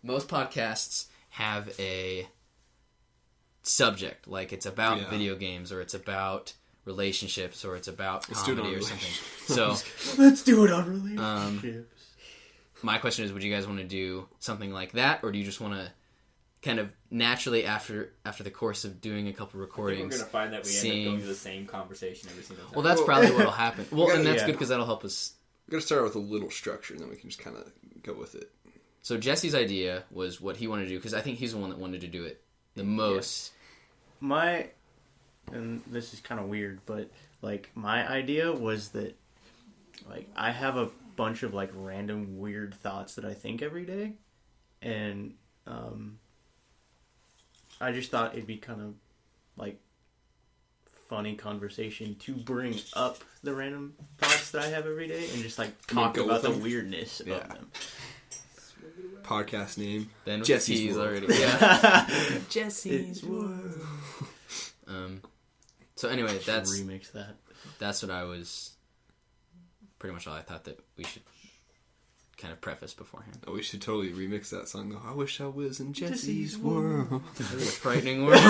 most podcasts have a subject, like it's about video games, or it's about relationships, or it's about comedy or something. So let's do it on relationships. My question is, would you guys want to do something like that, or do you just want to kind of naturally after the course of doing a couple recordings, we're going to find that we end up going to the same conversation every single time? Well, that's probably what'll happen. Well, and that's good because that'll help us. We're going to start with a little structure, and then we can just kind of go with it. So Jesse's idea was what he wanted to do, because I think he's the one that wanted to do it the most. And this is kind of weird, but like my idea was that like I have a bunch of like random weird thoughts that I think every day, and I just thought it'd be kind of like funny conversation to bring up the random thoughts that I have every day and just like talk about the weirdness of them. Podcast name. Then Jesse's World. already. Yeah. Jesse's World. So anyway, that's remix that. That's what I was. Pretty much all I thought that we should kind of preface beforehand. Oh, we should totally remix that song. Though. I wish I was in Jesse's world. Frightening world.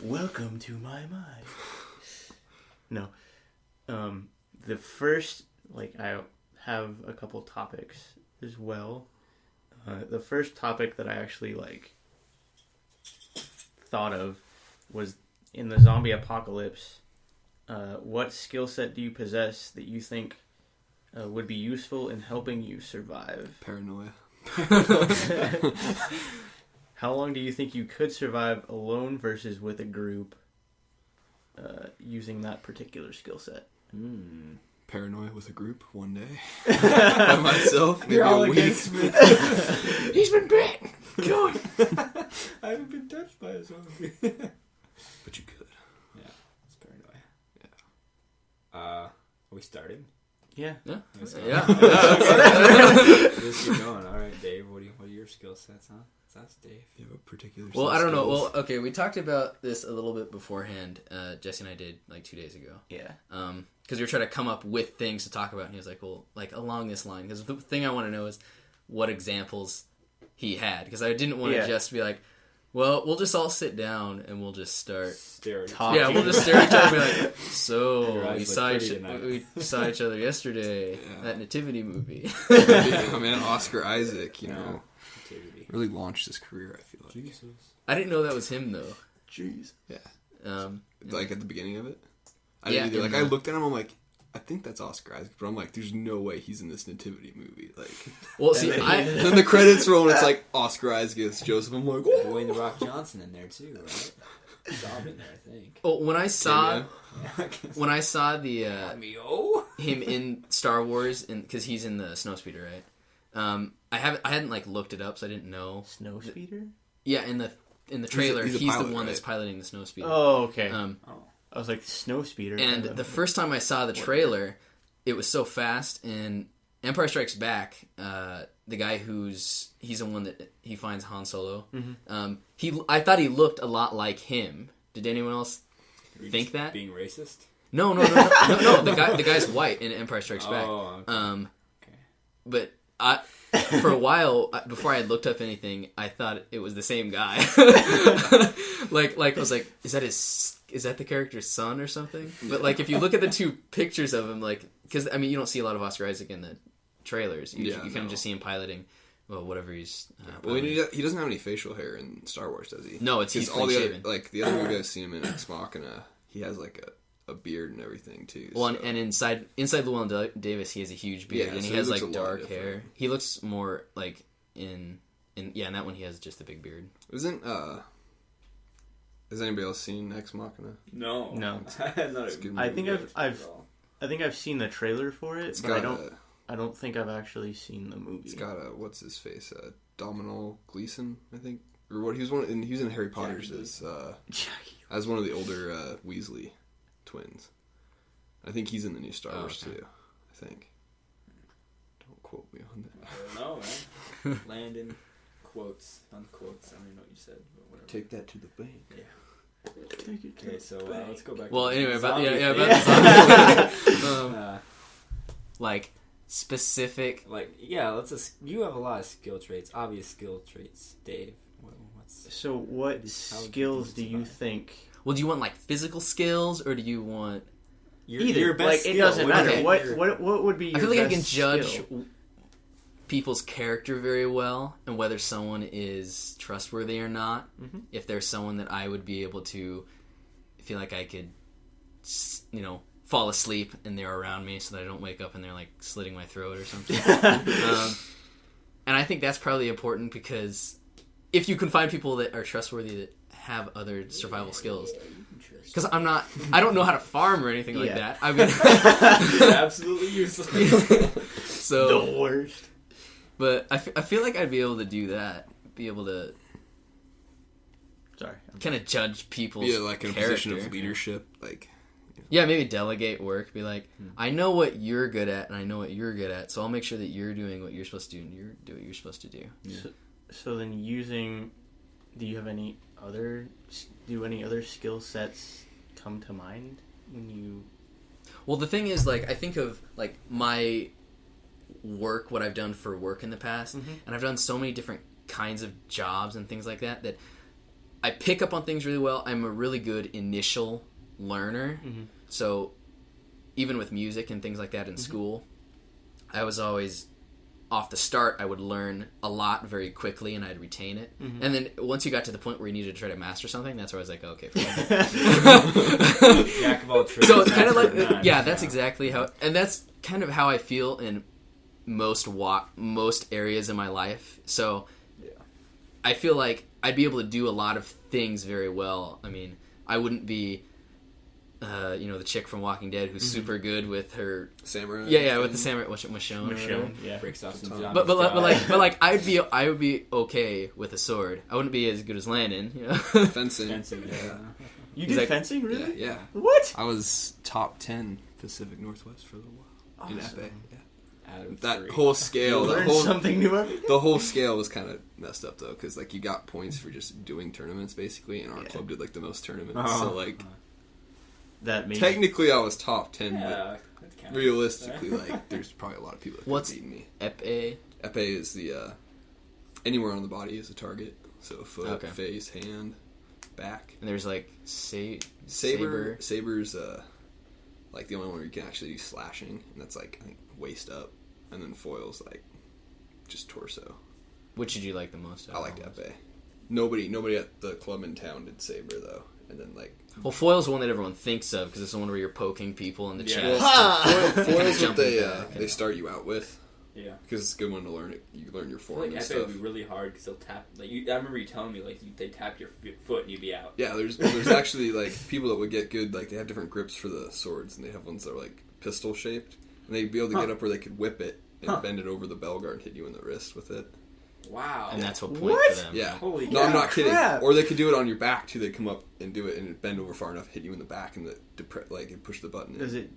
Welcome to my mind. No. The first, like, I have a couple topics as well. The first topic that I actually, like, thought of was in the zombie apocalypse. What skill set do you possess that you think would be useful in helping you survive? Paranoia. How long do you think you could survive alone versus with a group using that particular skill set? Paranoia with a group one day. By myself, maybe a week. He's been bit! Kill him! I haven't been touched by a zombie. But you could. Yeah, it's paranoia. Yeah. Are we starting? Yeah. Yeah. Let's keep going. All right, Dave. What are your skill sets, huh? That's Dave. You have a particular. Well, I don't know. Well, okay, we talked about this a little bit beforehand. Jesse and I did like 2 days ago. Yeah. Because we were trying to come up with things to talk about, and he was like, "Well, like along this line." Because the thing I want to know is what examples he had. Because I didn't want to just be like, "Well, we'll just all sit down and we'll just start talking." Yeah, we'll just stare at each other and be like, "So we saw each other yesterday that Nativity movie." I mean, Oscar Isaac, you know, really launched his career. I feel like. Jesus. I didn't know that was him though. Jeez. Yeah. Like at the beginning of it. I I looked at him. I'm like, I think that's Oscar Isaac, but I'm like, there's no way he's in this Nativity movie. Like, well, see, then the credits roll and it's like Oscar Isaac as Joseph. I'm like, oh. Dwayne The Rock Johnson in there too, right? Bob in there, I think. Well, when I saw the him in Star Wars, because he's in the Snowspeeder, right? I hadn't like looked it up, so I didn't know. Snowspeeder? Yeah, in the trailer, he's pilot, the one right? that's piloting the Snowspeeder. Oh, okay. I was like, Snowspeeder. And the first time I saw the trailer, it was so fast. And Empire Strikes Back, the guy he's the one that he finds Han Solo. Mm-hmm. I thought he looked a lot like him. Did anyone else think that? Being racist? No. The guy's white in Empire Strikes Back. Oh, okay. But for a while before I had looked up anything, I thought it was the same guy. like I was like, is that the character's son or something? But like, if you look at the two pictures of him, like, because I mean, you don't see a lot of Oscar Isaac in the trailers. You kind of just see him piloting, well, whatever he's. Well, he doesn't have any facial hair in Star Wars, does he? No, he's all the shaven. other, like the other movie I've seen him in Ex Machina, he has like a beard and everything too. Well, so. and inside Llewellyn Davis, he has a huge beard, and he has like dark hair. He looks more like in that one he has just a big beard. Has anybody else seen Ex Machina? No. I think I've seen the trailer for it, but I don't think I've actually seen the movie. It's got what's his face? Domhnall Gleeson, I think, or what he was he was in Harry Potter's as one of the older Weasley twins. I think he's in the new Star Wars too. I think. Don't quote me on that. I don't know, man. Landon quotes, unquotes. I don't even know what you said, but whatever. Take that to the bank. Yeah. Okay, so let's go back. Well, to anyway, the about zombie the zombie. thing. Like, specific. Like, yeah, you have a lot of skill traits, obvious skill traits, Dave. So what skills do you think? Well, do you want like physical skills, or do you want your best like, skill? it doesn't matter. Okay. What would be your I feel like I can best judge skill? people's character very well and whether someone is trustworthy or not. Mm-hmm. If there's someone that I would be able to feel like I could, fall asleep and they're around me so that I don't wake up and they're like slitting my throat or something. And I think that's probably important because if you can find people that are trustworthy that have other survival skills. Because I don't know how to farm or anything like that. I mean, You're absolutely useless. So the worst. But I feel like I'd be able to do that. Be able to kind of judge people's like in a character. position of leadership, like. Yeah, maybe delegate work. Be like, I know what you're good at, and I know what you're good at, so I'll make sure that you're doing what you're supposed to do, and you're doing what you're supposed to do. Yeah. So then, do you have any other skill sets come to mind when you? Well, the thing is, like, I think of like my work, what I've done for work in the past, and I've done so many different kinds of jobs and things like that that I pick up on things really well. I'm a really good initial learner. So even with music and things like that in school, I was always off the start, I would learn a lot very quickly and I'd retain it. And then once you got to the point where you needed to try to master something, that's where I was like, okay, Jack of all trades. so it's kind of like, none. that's exactly how, and that's kind of how I feel in most areas in my life. So I feel like I'd be able to do a lot of things very well. I mean, I wouldn't be the chick from Walking Dead who's super good with her samurai. Yeah, with the samurai. What's it, Michonne? Yeah. Breaks off some But I would be okay with a sword. I wouldn't be as good as Landon. Fencing. Yeah. You did fencing, really? Yeah. What? I was top 10 Pacific Northwest for a little while in Epee. Yeah. That whole scale, something new every day. The whole scale was kind of messed up though, because like you got points for just doing tournaments basically, and our club did like the most tournaments. So like. That made technically I was top 10, Yeah, but realistically, like, there's probably a lot of people that could What's beat me. Epee? Epee is the, anywhere on the body is a target. So foot, Okay. face, hand, back. And there's like Saber. Saber's, like, the only one where you can actually do slashing, and that's, like, I think, waist up. And then foil's, like, just torso. Which did you like the most? I liked Epee. Nobody at the club in town did Saber, though. And then, like... Well, foil's the one that everyone thinks of, because it's the one where you're poking people in the chest. Well, foil's what Jumping they start you out with. Yeah. Because it's a good one to learn it. You learn your I form feel like and Epee stuff. would be really hard because they'll tap. Like I remember you telling me, like they tap your foot and you'd be out. Yeah, there's actually like people that would get good. Like they have different grips for the swords, and they have ones that are like pistol shaped, and they'd be able to get up where they could whip it and bend it over the bell guard and hit you in the wrist with it. Wow. And that's what point What? for them. Yeah. Holy No, I'm not kidding. crap. Or they could do it on your back too. They come up and do it and bend over far enough, hit you in the back, and and push the button in. Does it?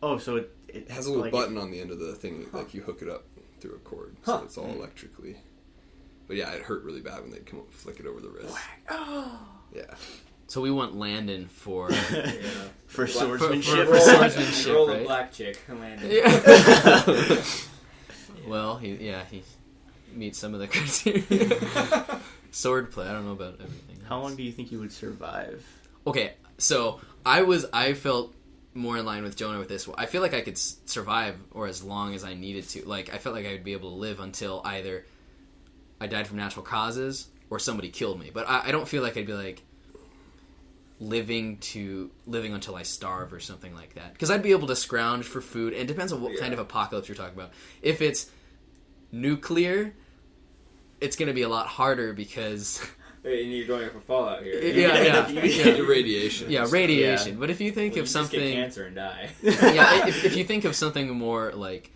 Oh, so it has a little like button on the end of the thing, like you hook it up through a cord, so it's all electrically. But yeah, it hurt really bad when they'd come up and flick it over the wrist. Oh. Yeah. So we want Landon for for for swordsmanship. swordsmanship, Roll a right? black chick, Landon. Yeah. Well, he meets some of the criteria. Swordplay. I don't know about everything. How long do you think you would survive? Okay, so I felt more in line with Jonah with this. I feel like I could survive or as long as I needed to. Like, I felt like I would be able to live until either I died from natural causes or somebody killed me. But I don't feel like I'd be like living until I starve or something like that. Because I'd be able to scrounge for food. And it depends on what kind of apocalypse you're talking about. If it's nuclear, it's going to be a lot harder because... And you're going for Fallout here. Yeah. Radiation. Yeah, radiation. Yeah. But if you think Well, of you something... just get cancer and die. Yeah, if you think of something more like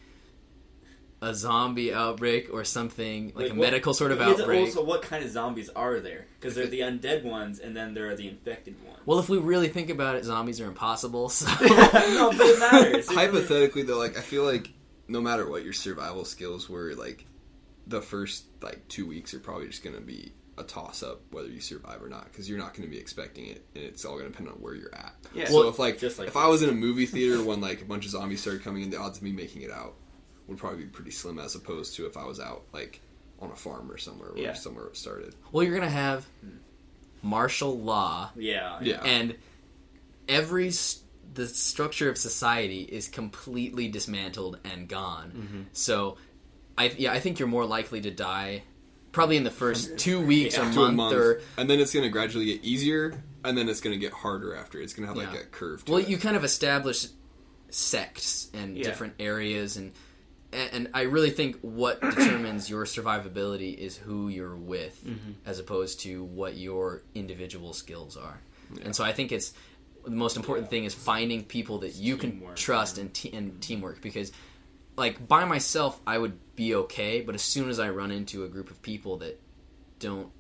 a zombie outbreak or something like a medical sort of outbreak. Also, what kind of zombies are there? Because they're the undead ones, and then there are the infected ones. Well, if we really think about it, zombies are impossible. So No, but it matters. Hypothetically, though, like I feel like no matter what your survival skills were, like the first 2 weeks are probably just going to be a toss up whether you survive or not, because you're not going to be expecting it, and it's all going to depend on where you're at. Yeah. So Well, if I was in a movie theater when a bunch of zombies started coming in, the odds of me making it out would probably be pretty slim as opposed to if I was out like on a farm or somewhere where somewhere it started. Well, you're gonna have martial law, Yeah. and the structure of society is completely dismantled and gone. Mm-hmm. So, I think you're more likely to die probably in the first 2 weeks or To a month, or and then it's going to gradually get easier, and then it's going to get harder after. It's going to have like a curve to it. you kind of establish sects and different areas, and I really think what determines your survivability is who you're with, as opposed to what your individual skills are. Yeah. And so I think it's the most important thing is finding people that you can trust and teamwork, because like by myself I would be okay, but as soon as I run into a group of people that don't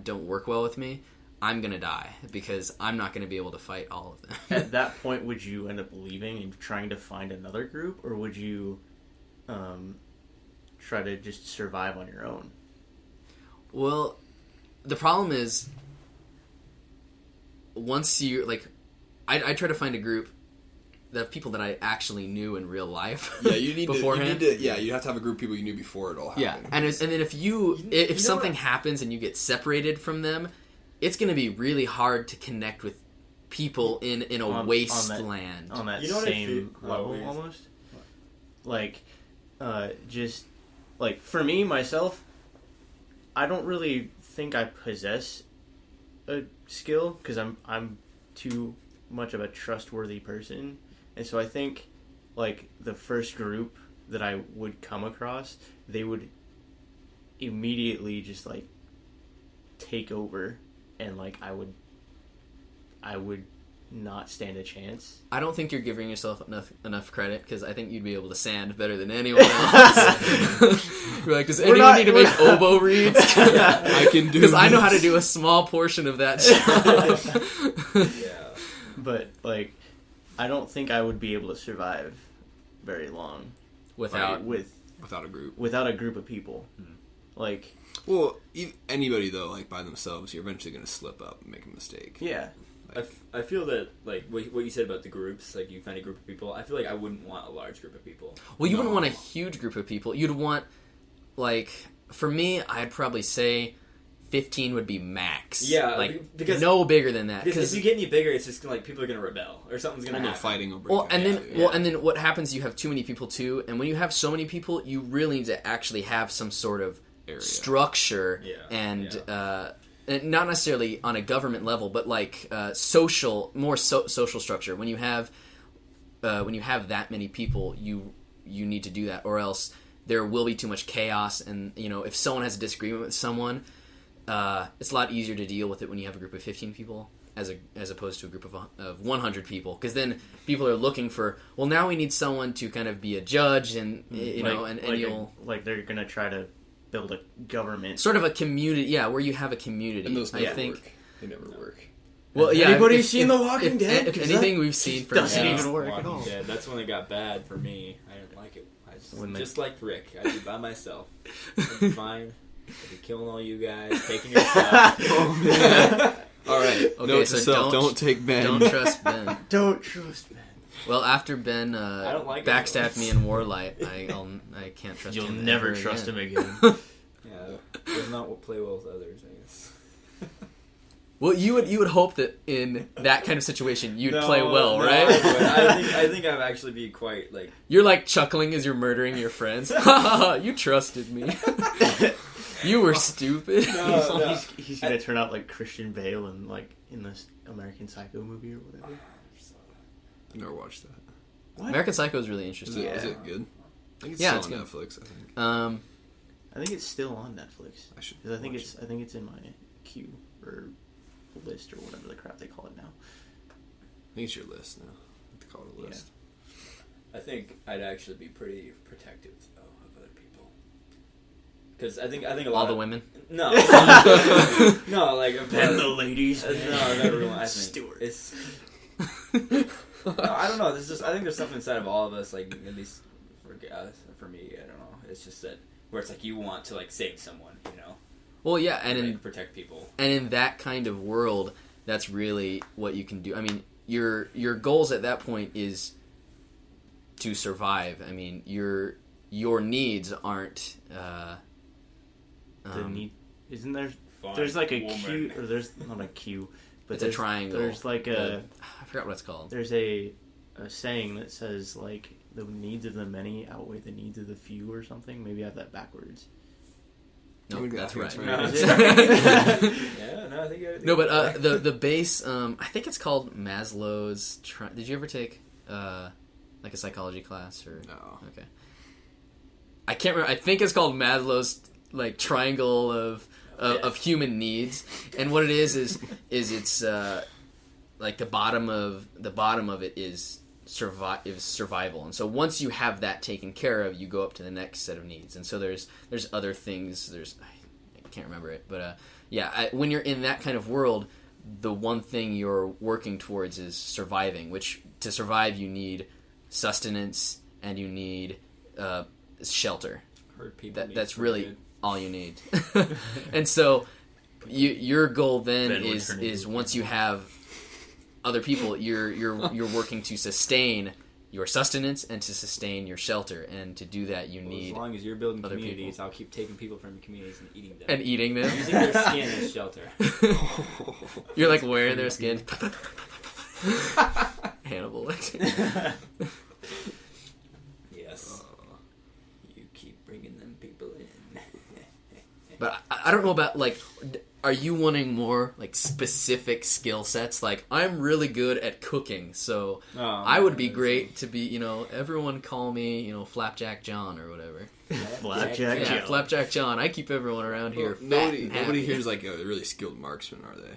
work well with me, I'm gonna die, because I'm not gonna be able to fight all of them. At that point, would you end up leaving and trying to find another group, or would you try to just survive on your own? Well, the problem is once you like, I try to find a group of people that I actually knew in real life. Yeah, you need beforehand. you have to have a group of people you knew before it all happened. Yeah, and then if something happens and you get separated from them, it's going to be really hard to connect with people in a wasteland. On that You know same level, almost. Like, just like for me myself, I don't really think I possess a skill because I'm too much of a trustworthy person, and so I think like the first group that I would come across, they would immediately just like take over, and like I would not stand a chance. I don't think you're giving yourself enough credit, because I think you'd be able to sand better than anyone else. You're like, does anyone need to make oboe reeds? I can do because I know how to do a small portion of that job. Yeah. But like, I don't think I would be able to survive very long without a group. Without a group of people. Like, well, anybody though, like by themselves, you're eventually going to slip up and make a mistake. yeah. I feel that, like, what you said about the groups, like, you find a group of people, I feel like I wouldn't want a large group of people. Well, you wouldn't want a huge group of people. You'd want, like, for me, I'd probably say 15 would be max. Yeah, like, because no bigger than that. Because if you get any bigger, it's just like people are going to rebel, or something's going to happen. Fighting over. Well, and then what happens? You have too many people too, and when you have so many people, you really need to actually have some sort of structure and not necessarily on a government level, but like social structure. When you have that many people, you need to do that, or else there will be too much chaos. And if someone has a disagreement with someone, it's a lot easier to deal with it when you have a group of 15 people as opposed to a group of 100 people, because then people are looking for, well, now we need someone to kind of be a judge, and they're gonna try to build a government, sort of a community, where you have a community. And those never work. They never work. Well, yeah. Anybody seen The Walking Dead? If anything we've seen from doesn't even work at all. Dead. That's when it got bad for me. I didn't like it. Just like Rick, I'd be by myself. I'd be fine. I'd be killing all you guys, taking your stuff. Oh man! All right. Okay, Note so to self: don't take Ben. Don't trust Ben. Don't trust Ben. Well, after Ben backstabbed me in Warlight, I can't trust him. You'll never trust him again. Yeah, does not play well with others, I guess. Well, you would hope that in that kind of situation you'd play well, right? I think I'd actually be quite like. You're like chuckling as you're murdering your friends. You trusted me. You were stupid. No. He's gonna turn out like Christian Bale in this American Psycho movie or whatever. I never watched that. What? American Psycho is really interesting. Is it good? I think it's Yeah, still it's on good. Netflix. I think. I think it's still on Netflix. I should. I think it's in my queue or list or whatever the crap they call it now. I think it's your list now. They call it a list. I think I'd actually be pretty protective though of other people, because I think a lot All of the women. No, no, like And the ladies. no, everyone. I think Stuart. it's. No, I don't know. I think there's something inside of all of us, like at least for me. I don't know. It's just that where it's like you want to like save someone, Well, yeah, and protect people. And in that kind of world, that's really what you can do. I mean, your goals at that point is to survive. I mean, your needs aren't. Isn't there? Fine There's like a woman. Q, or there's not a Q, but It's a triangle. There's like I forgot what it's called. there's a saying that says like the needs of the many outweigh the needs of the few or something. Maybe I have that backwards. No, I think that's right. that's No, right. Yeah, no, I think I No, but the base, I think it's called Maslow's. Did you ever take like a psychology class or? No. Okay. I can't remember. I think it's called Maslow's like triangle of human needs, and what it is it's like the bottom of it is survival, and so once you have that taken care of, you go up to the next set of needs, and so there's other things. I can't remember it, but when you're in that kind of world, the one thing you're working towards is surviving. Which to survive, you need sustenance and you need shelter. Heard people That's really all you need. And so your goal then is once you have other people, you're working to sustain your sustenance and to sustain your shelter, and to do that you need as long as you're building other communities, people. I'll keep taking people from communities and eating them. And eating them. Using their skin as shelter. You're like wearing their skin. Hannibal. Yes. You keep bringing them people in. But I don't know about, like, are you wanting more, like, specific skill sets? Like, I'm really good at cooking, so I would be great to be, everyone call me, Flapjack John or whatever. Flapjack Yeah, John. Flapjack John. I keep everyone around here Well, fat and nobody happy. here's like a really skilled marksman, are they?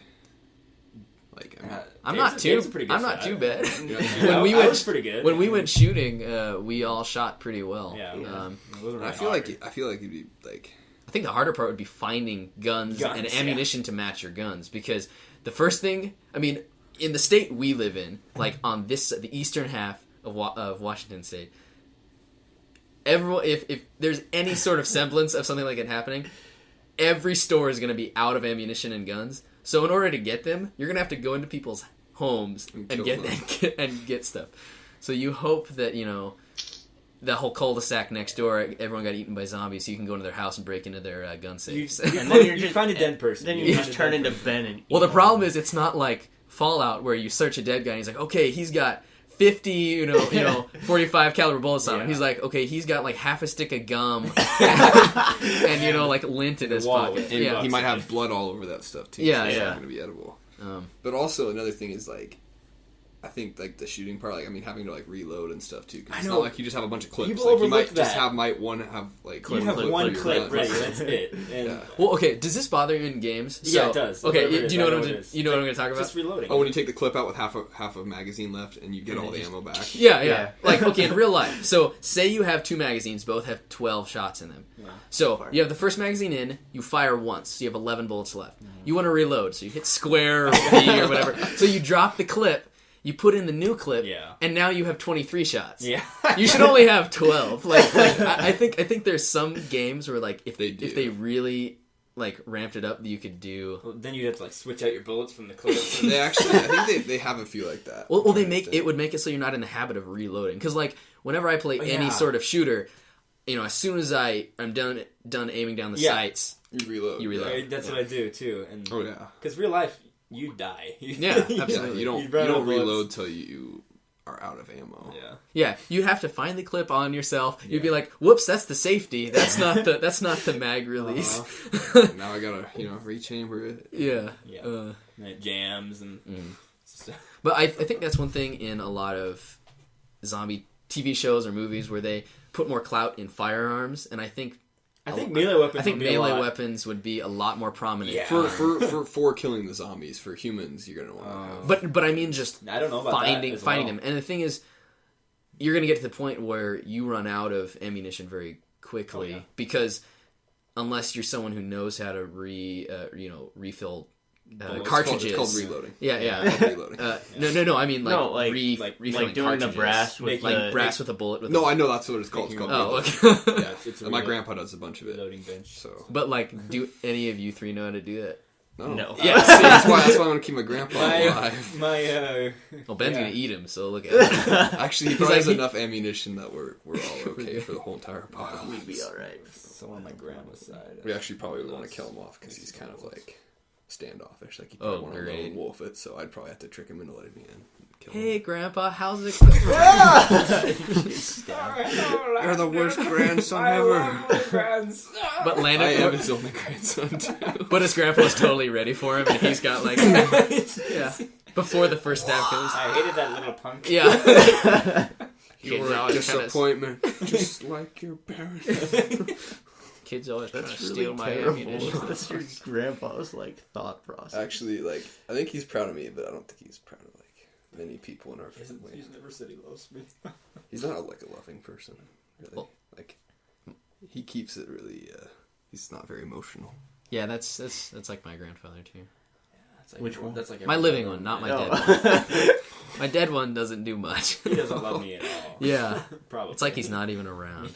Like, I'm Dave's not Dave's a pretty good I'm not shot. too bad. I we was went pretty good. when we went shooting, we all shot pretty well. Yeah. Yeah. It wasn't I really feel hard. like it'd be like. I think the harder part would be finding guns and Guns, ammunition to match your guns, because the first thing, I mean, in the state we live in, like on the eastern half of Washington State, everyone, if there's any sort of semblance of something like it happening, every store is going to be out of ammunition and guns. So in order to get them, you're going to have to go into people's homes and kill get them. and get stuff. So you hope that the whole cul-de-sac next door, everyone got eaten by zombies, so you can go into their house and break into their gun safes. And then You find a dead person. Then You you find just a turn dead into person. Ben and Well, the problem is it's not like Fallout where you search a dead guy and he's like, okay, he's got 50, 45 caliber bullets on him. Yeah. He's like, okay, he's got like half a stick of gum and like lint in his wallet. pocket. And Yeah. he might have blood all over that stuff too. Yeah, so it's yeah. not going to be edible. Um, But also another thing is like, I think like the shooting part, like having to like reload and stuff too. Cause I it's know. not like you just have a bunch of clips. People Like you overlook might just that. might want to have like You have clip one for your clip guns. ready. That's it. And Yeah. well, okay, does this bother you in games? Yeah, it does. Okay, Whatever it do is, you know I what know I'm it is. you know what I'm going to talk about? Just reloading. Oh, when you take the clip out with half of magazine left and you get And all it the just- ammo back. Yeah. Yeah. Like, okay, in real life. So, say you have two magazines, both have 12 shots in them. Yeah. So, you have the first magazine in, you fire once, so you have 11 bullets left. You want to reload, so you hit square or B or whatever. So you drop the clip, you put in the new clip, Yeah. and now you have 23 shots. Yeah. You should only have 12. Like I think there's some games where like if They do. if they really like ramped it up, you could do. Well, then you'd have to like switch out your bullets from the clips. They actually, I think they have a few like that. Well, they make it would make it so you're not in the habit of reloading. Because like whenever I play any yeah. sort of shooter, as soon as I'm done aiming down the Yeah. sights, You reload. You reload. Right, that's what I do too. And Oh yeah. because real life, you die. Yeah, Yeah, absolutely. you don't You run out of bullets. reload till you are out of ammo. Yeah. Yeah, you have to find the clip on yourself. You'd be like, "Whoops, that's the safety. That's not the mag release." Now I gotta rechamber it. Yeah. Yeah. Uh, And it jams and. So, but I think that's one thing in a lot of zombie TV shows or movies where they put more clout in firearms, and I think melee weapons. I think would be a melee lot. weapons would be a lot more prominent. Yeah. For killing the zombies. For humans, you're gonna want to have. But I mean just I don't know about finding that as finding well. them. And the thing is, you're gonna get to the point where you run out of ammunition very quickly because unless you're someone who knows how to refill cartridges. It's called reloading. Yeah. Reloading. No. I mean like refilling like doing the cartridges. brass with like brass with a bullet. With No, I know that's what it's called. It's called Oh, reloading. okay. Yeah, it's a And my reload- grandpa does a bunch of it. reloading bench. So But like, do any of you three know how to do that? No. Yeah, See, that's why I want to keep my grandpa alive. Well, Ben's gonna eat him, so look at it. Actually, he probably has enough ammunition that we're all okay for the whole entire apocalypse. We'd be alright. So on my grandma's side. We actually probably would want to kill him off because he's kind of like standoffish. Like he probably want to lone wolf it, so I'd probably have to trick him into letting me in. Kill him. Hey, Grandpa, how's it going? You're the worst grandson ever. But I Landon, am his only grandson too. but his grandpa's totally ready for him, and he's got like, yeah, before the first stab goes. I hated that little punk. Yeah. You're a disappointment, just like your parents. Kids always trying to That's really steal my terrible. ammunition. That's your grandpa's like thought process. Actually, like I think he's proud of me, but I don't think he's proud of like many people in our family. He's never said he loves me. He's not like a loving person, really. Well- Like he keeps it really. He's not very emotional. Yeah, that's like my grandfather too. That's like Which one? That's like My every living other one, not my man. dead one. My dead one doesn't do much. He doesn't love me at all. Yeah, Probably. it's like he's not even around.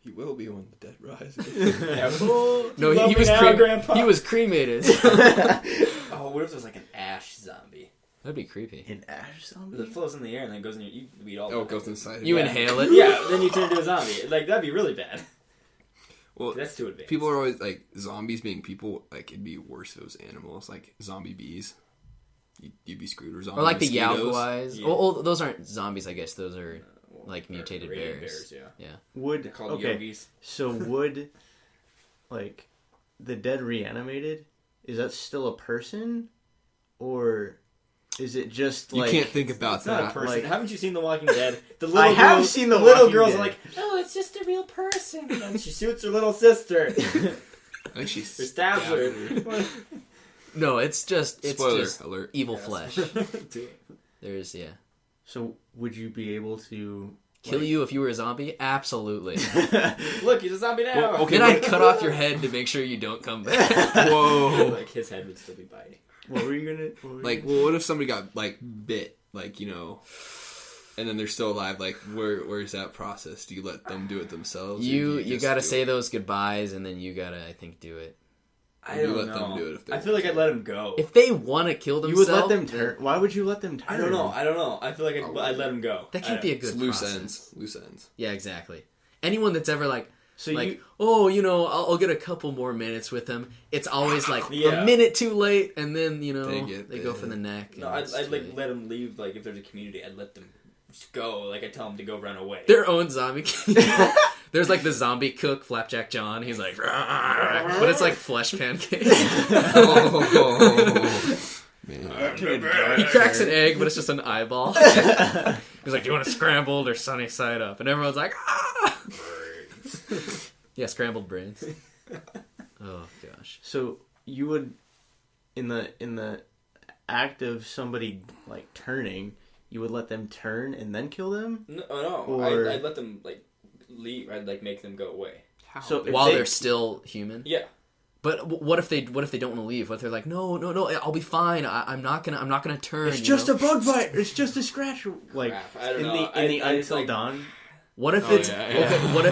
He will be when the dead rise. Yeah, No, love he me was now, Grandpa? he was cremated. Oh, what if there's like an ash zombie That'd be creepy. An ash zombie? that floats in the air and then goes in your? You eat all. Oh, the it goes inside. You Yeah. inhale it. Yeah, then you turn into a zombie. Like that'd be really bad. Well, That's too advanced. people are always like zombies being people. Like it'd be worse if it was animals, like zombie bees. You'd be screwed. Or zombie Or like the mosquitoes. Yaoguais. Yeah. Well, those aren't zombies, I guess. Those are like They're mutated radiant bears. Yeah, Would they're called okay. yogis. So would like the dead reanimated? Is that still a person, or is it just You like can't think about It's not a that. person. like- Haven't you seen The Walking Dead? The little I have girls, seen The little Walking girls Dead. are like, oh, it's just a real person, and she shoots her little sister, I think she's or stabs her. No, it's just Spoiler just alert. evil Yes. flesh. There's So would you be able to kill you if you were a zombie? Absolutely. Look, he's a zombie now. Well, okay, Then I'd cut off your head to make sure you don't come back. Whoa. Like his head would still be biting. What were you gonna? What were Like, well, what if somebody got like bit, like and then they're still alive? Like, where's that process? Do you let them do it themselves? or do You just gotta do say it? those goodbyes, and then you gotta, I think, do it. I You don't let know. them do it if they I feel like want I'd let him go. If they want to kill you would themselves, let them turn? Why would you let them turn? I don't know. I feel like I'd let him go. that can't be a It's good loose process. ends. Loose ends. Yeah, exactly. Anyone that's ever like, So like, I'll get a couple more minutes with them. It's always like Yeah. a minute too late, and then They go get for the neck. No, and I'd it's like too late. let him leave. Like if there's a community, I'd let them just go. Like I tell them to go run away. Their own zombie. There's like the zombie cook, Flapjack John. He's like, "Rawr," but it's like flesh pancakes. Oh, man. He cracks an egg, but it's just an eyeball. He's like, "Do you want it scrambled or sunny side up?" And everyone's like, "Ah!" Yeah, scrambled brains. Oh gosh. So you would, in the act of somebody like turning, you would let them turn and then kill them. No, Or- I'd let them like leave. I'd like make them go away. So if While they- they're still human. Yeah. But what if they don't want to leave? What if they're like, no, I'll be fine. I'm not gonna turn. It's just a bug bite. It's just a scratch. Like Crap, I don't in know. the I Until like- Dawn. What if Oh, it's yeah, okay, yeah. what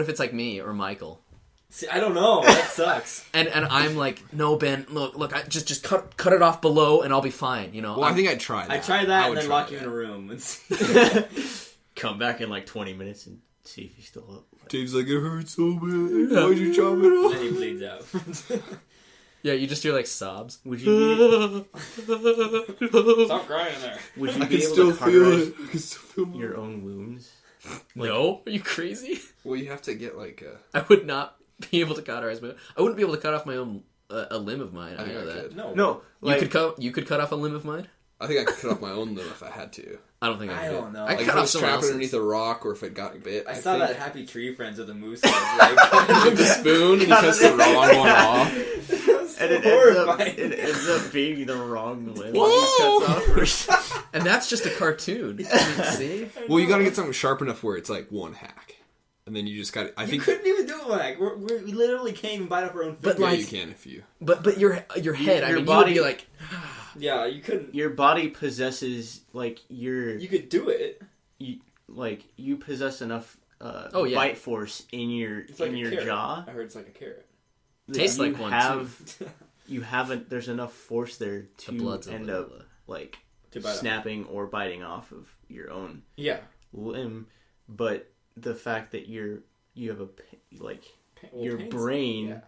if it's like me or Michael? See, I don't know. That sucks. And I'm like, no, Ben, look, I just cut it off below, and I'll be fine. Well, I think I'd try that. I try that and would then try lock you that. in a room and see. Come back in like 20 minutes and see if he's still up. Dave's like, it hurts so bad. Why'd you chop it off? then he bleeds out. yeah, you just hear like sobs. Would you Stop crying in there. would you I be can able still to feel cauterize it. I can still feel my... your own wounds? No, are you crazy? Well, you have to get like a... I would not be able to cauterize my. I wouldn't be able to cut off my own a limb of mine. I think know I that. could. No, like You could cut off a limb of mine. I think I could cut off my own limb if I had to. I don't think I I could. don't know. I Like could if cut I off was someone trapped else's. underneath a rock or if it got bit. I saw think that Happy Tree Friends of the Moose. Like, with the spoon and he cuts the wrong one off. and it horrifying. ends up being the wrong limb. Whoa! He cuts off. And that's just a cartoon. See? Well, you gotta get something sharp enough where it's like one hack. And then you just gotta... I you think... couldn't even do it like we literally can't even bite off our own But, fingers. Yeah, like- you can if you... But your head. Your I mean, body- you would be like. Yeah, you couldn't. Your body possesses like You could do it. you possess enough Oh, yeah. bite force in your It's like in a your carrot. jaw. I heard it's like a carrot. Tastes like one too. You haven't. There's enough force there to end up like to bite snapping or biting off of your own limb, but the fact that you have your brain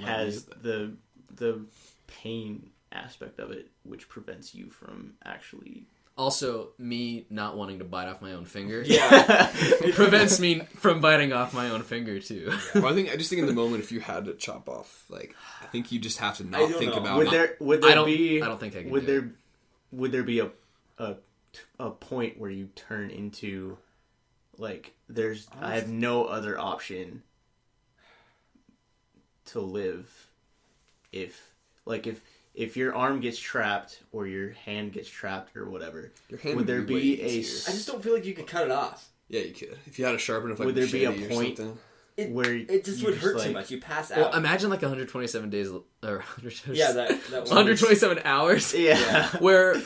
has the pain aspect of it, which prevents you from actually. Also, me not wanting to bite off my own finger prevents prevents me from biting off my own finger too. Well, I just think in the moment, if you had to chop off, like, I think you just have to not think about. Would there be? I don't think I can. Would there be a point where you turn into, like, I have no other option to live if your arm gets trapped or your hand gets trapped or whatever, would there be a? I just don't feel like you could cut it off. Yeah, you could. If you had a sharp enough, like, would there be a point where it just would hurt too much? You pass out. Well, imagine like 127 days or 127, that 127 hours. Yeah. Where,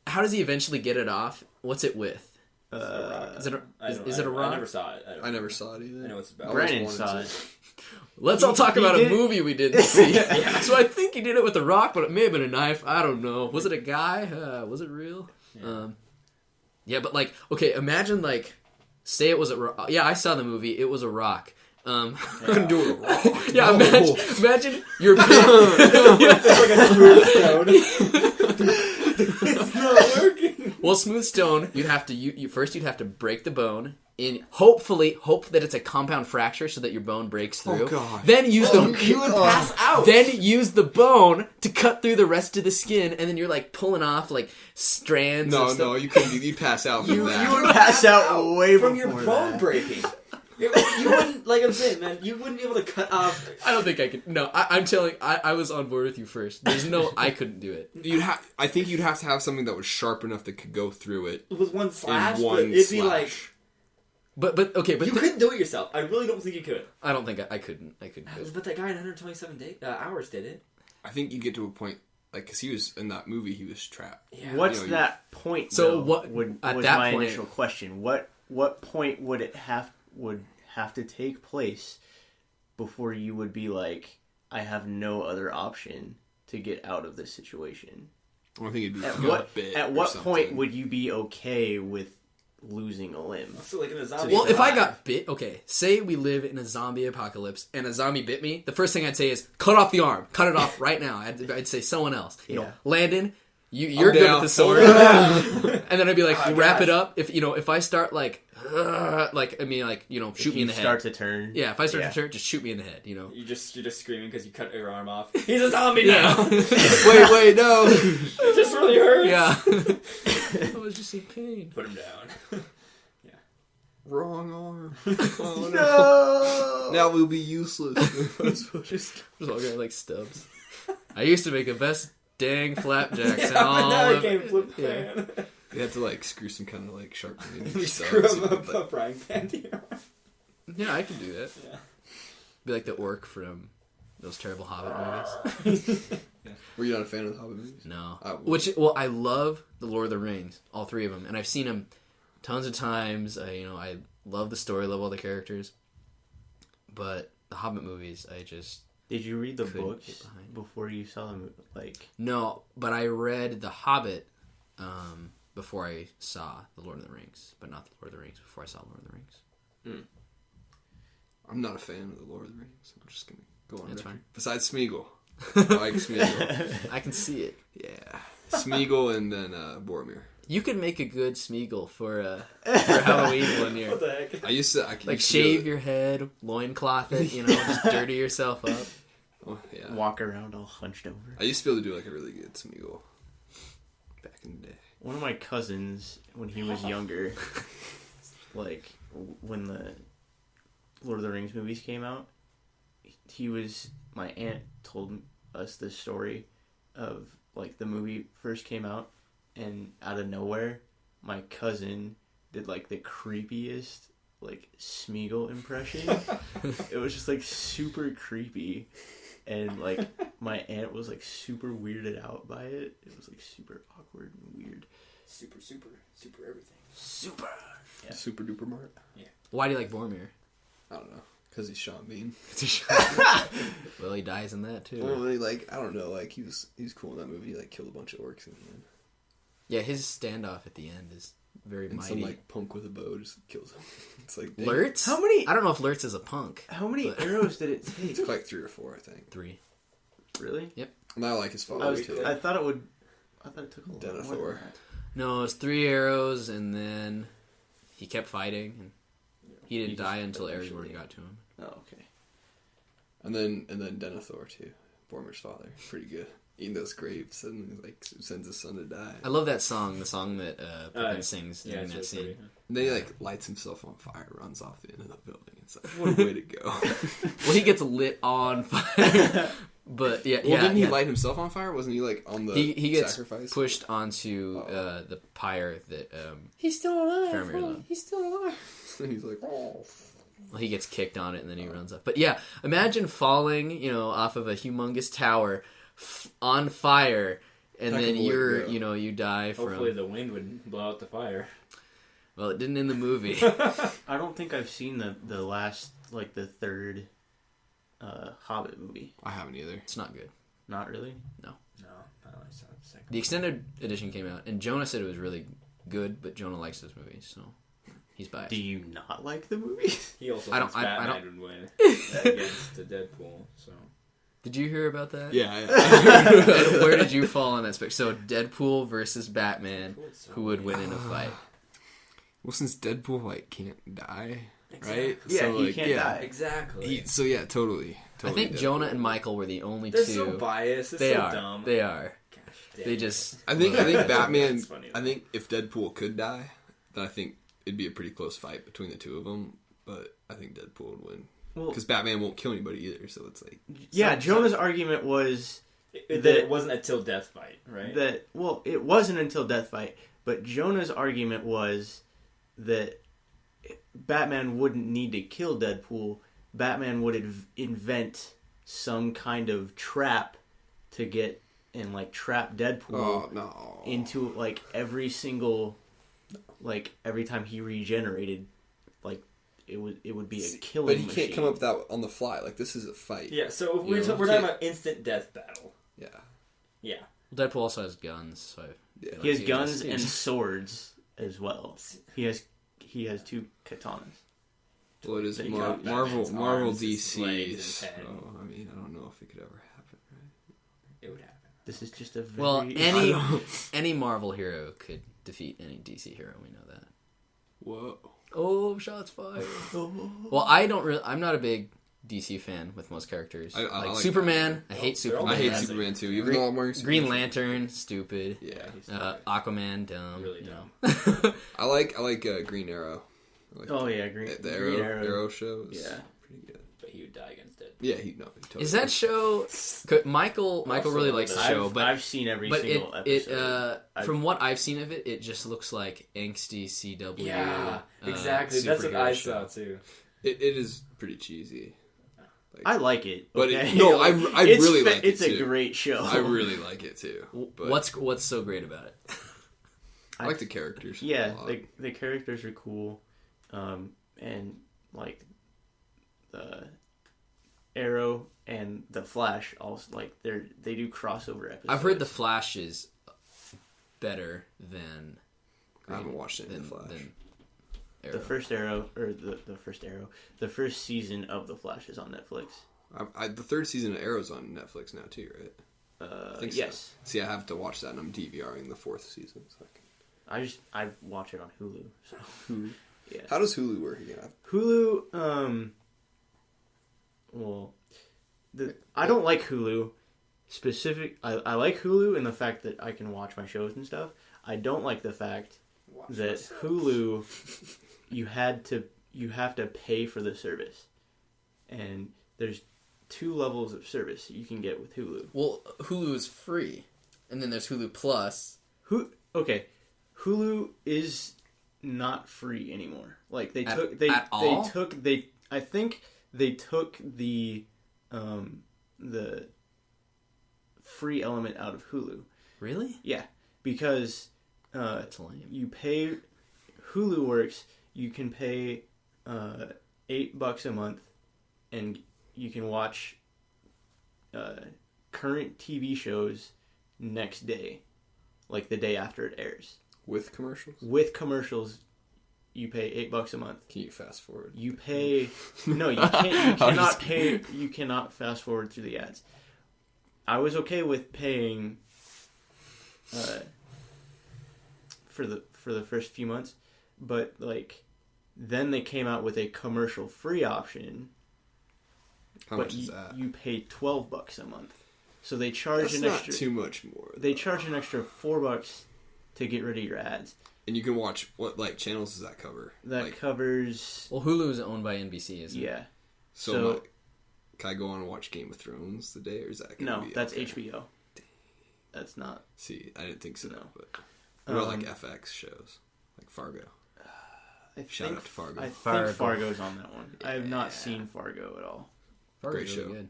how does he eventually get it off? What's it with? Is it a rock? I never saw it. I never saw it either. I know it's about. Brandon saw it. Let's all talk about a movie we didn't see. So I think he did it with a rock, but it may have been a knife. I don't know. Was it a guy? Was it real? Yeah. But like, okay, imagine like, say it was a rock. Yeah, I saw the movie. It was a rock. Couldn't do it with a rock. Yeah, imagine you're big. It's not working. Well, smooth stone, you'd have to first you'd have to break the bone. Hope that it's a compound fracture so that your bone breaks through. Oh God! Then use you would pass out. Then use the bone to cut through the rest of the skin, and then you're like pulling off like strands. No, you couldn't. You'd pass out from that. You would pass out way from before your bone that. breaking. You wouldn't, like I'm saying, man. You wouldn't be able to cut off. I don't think I could. No, I'm telling. I was on board with you first. There's no. I couldn't do it. I think you'd have to have something that was sharp enough that could go through it with one slash. In one it'd slash. be like. But you couldn't do it yourself. I really don't think you could. I don't think I couldn't. I couldn't. But that guy in 127 hours did it. I think you get to a point, like, because he was in that movie, he was trapped. Yeah. What's that point? So though, what was that my point, initial question? What point would it have to take place before you would be like, I have no other option to get out of this situation? I think it'd be at what point would you be okay with losing a limb? So like in a zombie. Well, if I got bit, okay, say we live in a zombie apocalypse and a zombie bit me, the first thing I'd say is cut off the arm, cut it off right now. I'd say someone else. You know, Landon, you're good with the sword, and then I'd be like, wrap it up. If I start like shoot me in the head. Start to turn. Yeah, if I start to turn, just shoot me in the head. You're just screaming because you cut your arm off. He's a zombie now. wait, no. It just really hurts. Yeah. I was just in pain. Put him down. Yeah. Wrong arm. Oh no. Now we'll be useless. Just all got like stubs. I used to make the best dang flapjacks and all. But now I of can't flip the yeah. pan. You have to like screw some kind of like sharp Screw up a frying pan to your arm. Yeah, I can do that. Yeah. Be like the orc from those terrible Hobbit movies. Yeah. Were you not a fan of the Hobbit movies? No. I love the Lord of the Rings, all three of them, and I've seen them tons of times. I love the story, love all the characters, but the Hobbit movies, I just. Did you read the books before you saw them? No, but I read the Hobbit before I saw the Lord of the Rings, but not the Lord of the Rings before I saw Lord of the Rings. I'm not a fan of the Lord of the Rings. I'm just gonna go on. That's fine. Besides Smeagol. I like Smeagol. I can see it. Yeah. Smeagol and then Boromir. You could make a good Smeagol for Halloween one year. What the heck? I used to shave your head, loincloth it, just dirty yourself up. Oh, yeah. Walk around all hunched over. I used to be able to do like a really good Smeagol back in the day. One of my cousins, when he was younger, when the Lord of the Rings movies came out, my aunt told us this story of the movie first came out, and out of nowhere, my cousin did the creepiest Smeagol impression. It was just super creepy, and my aunt was super weirded out by it. It was super awkward and weird. Super everything. Super. Yeah. Super duper Mart. Yeah. Why do you like Boromir? I don't know. Because he's Sean Bean. Well, he dies in that too. Well, like, I don't know, like, he was cool in that movie. He, like, killed a bunch of orcs in the end. Yeah, his standoff at the end is very And mighty. some, like, punk with a bow just kills him. It's like, dang. Lurtz? How many? I don't know if Lurtz is a punk. How many but- arrows did it take? It's like 3 or 4, I think. 3. Really? And I like his father, too. I thought it took a lot more Denethor. than that. No, it was 3 arrows, and then he kept fighting, and he didn't He just die until eventually- Aragorn got to him. Oh, okay. And then Denethor, too. Boromir's father. Pretty good. Eating those grapes and, like, sends his son to die. I love that song, the song that Pippin sings Yeah, during it's that really scene. pretty. And then he, like, lights himself on fire, runs off the end of the building. It's like, what a way to go. Well, he gets lit on fire. But, yeah. Well, yeah, didn't he yeah. light himself on fire? Wasn't he, like, on the He gets sacrifice? pushed onto the pyre that He's still alive. Faramir loved. He's still alive. And he's like, oh. Well, he gets kicked on it, and then he runs up. But yeah, imagine falling, off of a humongous tower on fire, and Heck then of a way to go. you die from... Hopefully the wind would blow out the fire. Well, it didn't in the movie. I don't think I've seen the last, like, the third Hobbit movie. I haven't either. It's not good. Not really? No, I only saw the second. The extended edition came out, and Jonah said it was really good, but Jonah likes those movies, so he's biased. Do you not like the movies? He also I don't- thinks I Batman don't- would win against the Deadpool. So Did you hear about that? Yeah. Where did you fall on that spec? So Deadpool versus Batman, who would win in a fight? Well, since Deadpool, like, can't die, Exactly. right? Yeah, so, he like, can't die. exactly. Totally. I think Deadpool. Jonah and Michael were the only They're two. so biased. It's They so are. dumb. They are. Gosh, damn They it. just. I think Batman. That's funny, I think if Deadpool could die, then I think it'd be a pretty close fight between the two of them. But I think Deadpool would win Well, because Batman won't kill anybody either. So it's like, yeah, So- Jonah's argument was That that- it wasn't a till death fight, right? that, well, it wasn't until Death Fight, but Jonah's argument was that Batman wouldn't need to kill Deadpool. Batman would invent some kind of trap to get and, like, trap Deadpool oh no, into, like, every single, like, every time he regenerated, like, it would be a killing but he machine. can't come up with that on the fly. Like this is a fight. Yeah, so if You we're know, talking can't- about instant death battle. Yeah. Yeah. Deadpool also has guns, so. Yeah. He has Like, guns he and just- swords as well. He has 2 katanas. Well, it is They Marvel, got Batman's Marvel, arms, his DC. legs, and head. So I mean, I don't know if it could ever happen. Right? It would happen. This is just a very... Well, any Marvel hero could defeat any DC hero. We know that. Whoa. Oh, shots fired. Oh. Well, I'm not a big DC fan with most characters. I like like Superman, I hate They're all Superman. I hate Fantastic. Superman too, even though I'm wearing Green Superman. Lantern, stupid. Yeah. He's Aquaman, dumb. Really you dumb. know. I like Green Arrow. I like Oh, yeah, Green the Green Arrow show. Is Yeah. pretty good. But he would die against it. Yeah, he totally Is that show? Michael Also really likes the love show, but I've seen every but single it episode. from what I've seen of it, it just looks like angsty CW. Yeah, exactly. That's what superhero I show. saw too. It is pretty cheesy. I like it. But okay? I It's really like it It's too. a great show. I really like it too. But What's so great about it? I like the characters. Yeah, a lot. the characters are cool, and, like, the Arrow and the Flash also, like, they do crossover episodes. I've heard the Flash is better than I haven't watched any of the Flash. Arrow. the first Arrow, or the first season of the Flash is on Netflix. The third season of Arrow's on Netflix now too, right? I think Yes. So. See, I have to watch that, and I'm DVRing the 4th season. So I watch it on Hulu. So yeah. How does Hulu work again? Hulu, I don't like Hulu. I like Hulu in the fact that I can watch my shows and stuff. I don't like the fact that Hulu, you have to pay for the service, and there's 2 levels of service you can get with Hulu. Well, Hulu is free, and then there's Hulu Plus. Hulu is not free anymore. Like I think they took the free element out of Hulu. Really? Yeah, because That's lame. you pay. Hulu works. You can pay $8 a month and you can watch current TV shows next day, like the day after it airs. With commercials? With commercials, you pay $8 a month. Can you fast forward? You pay... No, you can't. You cannot pay... You cannot fast forward through the ads. I was okay with paying for the first few months, but like then they came out with a commercial-free option. How much is that? You pay $12 a month. So they charge That's an not extra... too much more. They charge an extra $4 to get rid of your ads. And you can watch, what like channels does that cover? That like, covers... Well, Hulu is owned by NBC, isn't it? Yeah. So can I go on and watch Game of Thrones today, or is that gonna No, be that's okay? HBO. That's not... See, I didn't think so. No. But what about like FX shows? Like Fargo? Shout out to Fargo. I Fargo. think Fargo's on that one. I have not seen Fargo at all. Fargo's Great really show. good.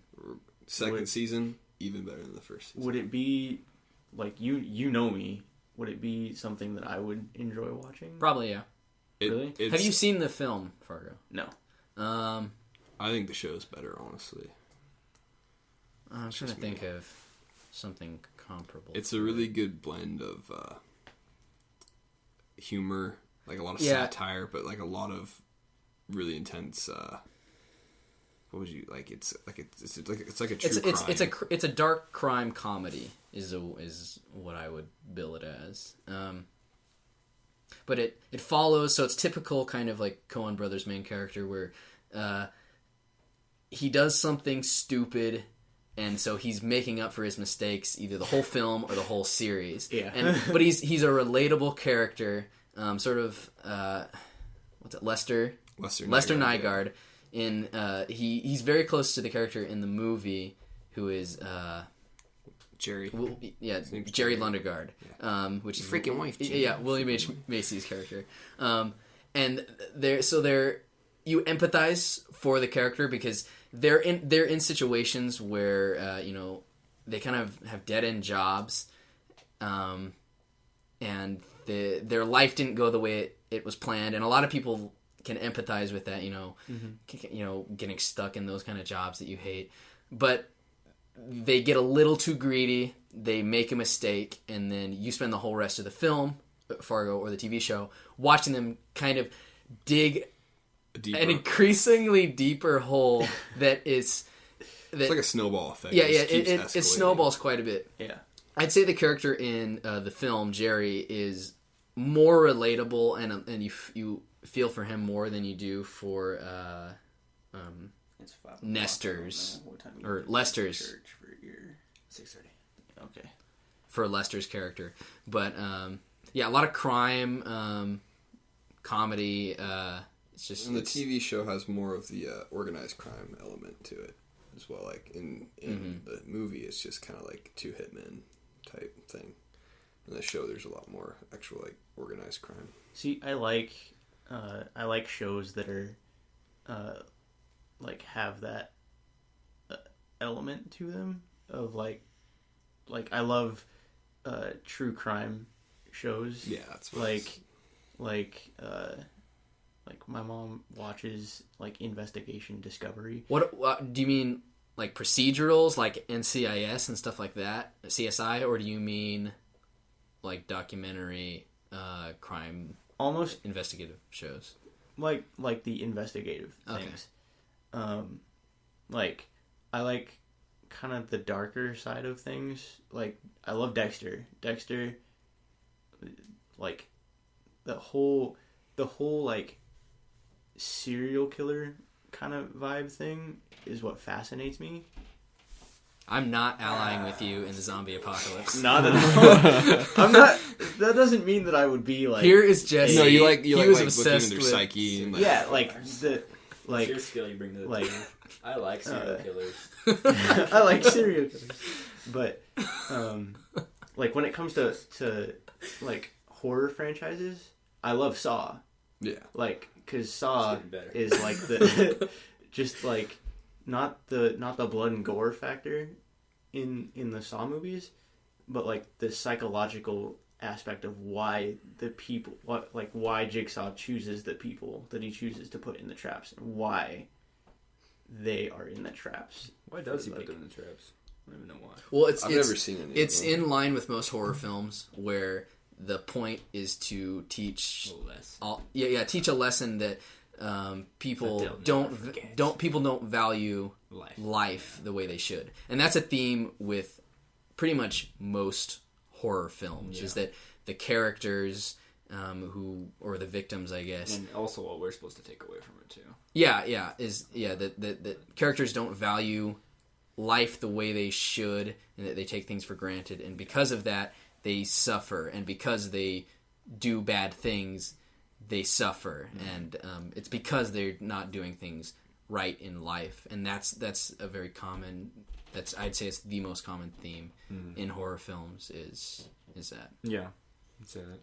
Second season, even better than the first season. Would it be... Like, you know me... Would it be something that I would enjoy watching? Probably, yeah. Really? Have you seen the film Fargo? No. I think the show's better, honestly. I'm trying to think of something comparable. It's a really good blend of humor, like a lot of Yeah. satire, but like a lot of really intense. What would you like? It's like a true crime. It's a dark crime comedy is what I would bill it as. But it follows, so it's typical kind of like Coen Brothers main character where he does something stupid, and so he's making up for his mistakes either the whole film or the whole series. Yeah. But he's a relatable character, sort of what's it, Lester Nygaard. He's very close to the character in the movie who is Jerry. Jerry Lundegaard, which is freaking wife. Yeah, William H. Macy's character. And you empathize for the character because they're in situations where they kind of have dead end jobs, and their life didn't go the way it was planned, and a lot of people can empathize with that, getting stuck in those kind of jobs that you hate. But they get a little too greedy, they make a mistake, and then you spend the whole rest of the film, Fargo, or the TV show, watching them kind of dig an increasingly deeper hole it's like a snowball effect. Yeah, it snowballs quite a bit. Yeah. I'd say the character in the film, Jerry, is more relatable, and you feel for him more than you do for Nestor's or Lester's. Church for your 6:30. Okay. For Lester's character, but a lot of crime, comedy. It's just and the TV show has more of the organized crime element to it as well. Like in the movie, it's just kind of like two hitmen type thing. In the show, there's a lot more actual like organized crime. See, I like shows that are like have that element to them of like I love true crime shows. Yeah, that's like my mom watches like Investigation Discovery. What do you mean, like procedurals, like NCIS and stuff like that, CSI, or do you mean like documentary crime? Almost investigative shows, like the investigative things. Like I like kind of the darker side of things. Like I love Dexter. Dexter, like the whole like serial killer kind of vibe thing is what fascinates me. I'm not allying with you in the zombie apocalypse. Not at all. I'm not. That doesn't mean that I would be like. Here is Jesse. No, you like was like obsessed looking in their with psyche. And, like, yeah, like the like. What's your skill you bring to the like table? I like serial killers. I like serial killers, but like when it comes to like horror franchises, I love Saw. Yeah, like because Saw better. is like the just like not the blood and gore factor in the Saw movies, but like the psychological aspect of why the people why Jigsaw chooses the people that he chooses to put in the traps and why they are in the traps. Why does he Like- put them in the traps? I don't even know why. Well, I've never seen any. It's of them. in line with most horror films where the point is to teach Less. teach a lesson that people That they'll never forget. people don't value life the way they should, and that's a theme with pretty much most horror films. Yeah. Is that the characters or the victims, I guess. And also what we're supposed to take away from it too. That characters don't value life the way they should, and that they take things for granted, and because of that they suffer, and because they do bad things they suffer, and it's because they're not doing things right in life, and that's a very common. I'd say it's the most common theme in horror films is that. Yeah.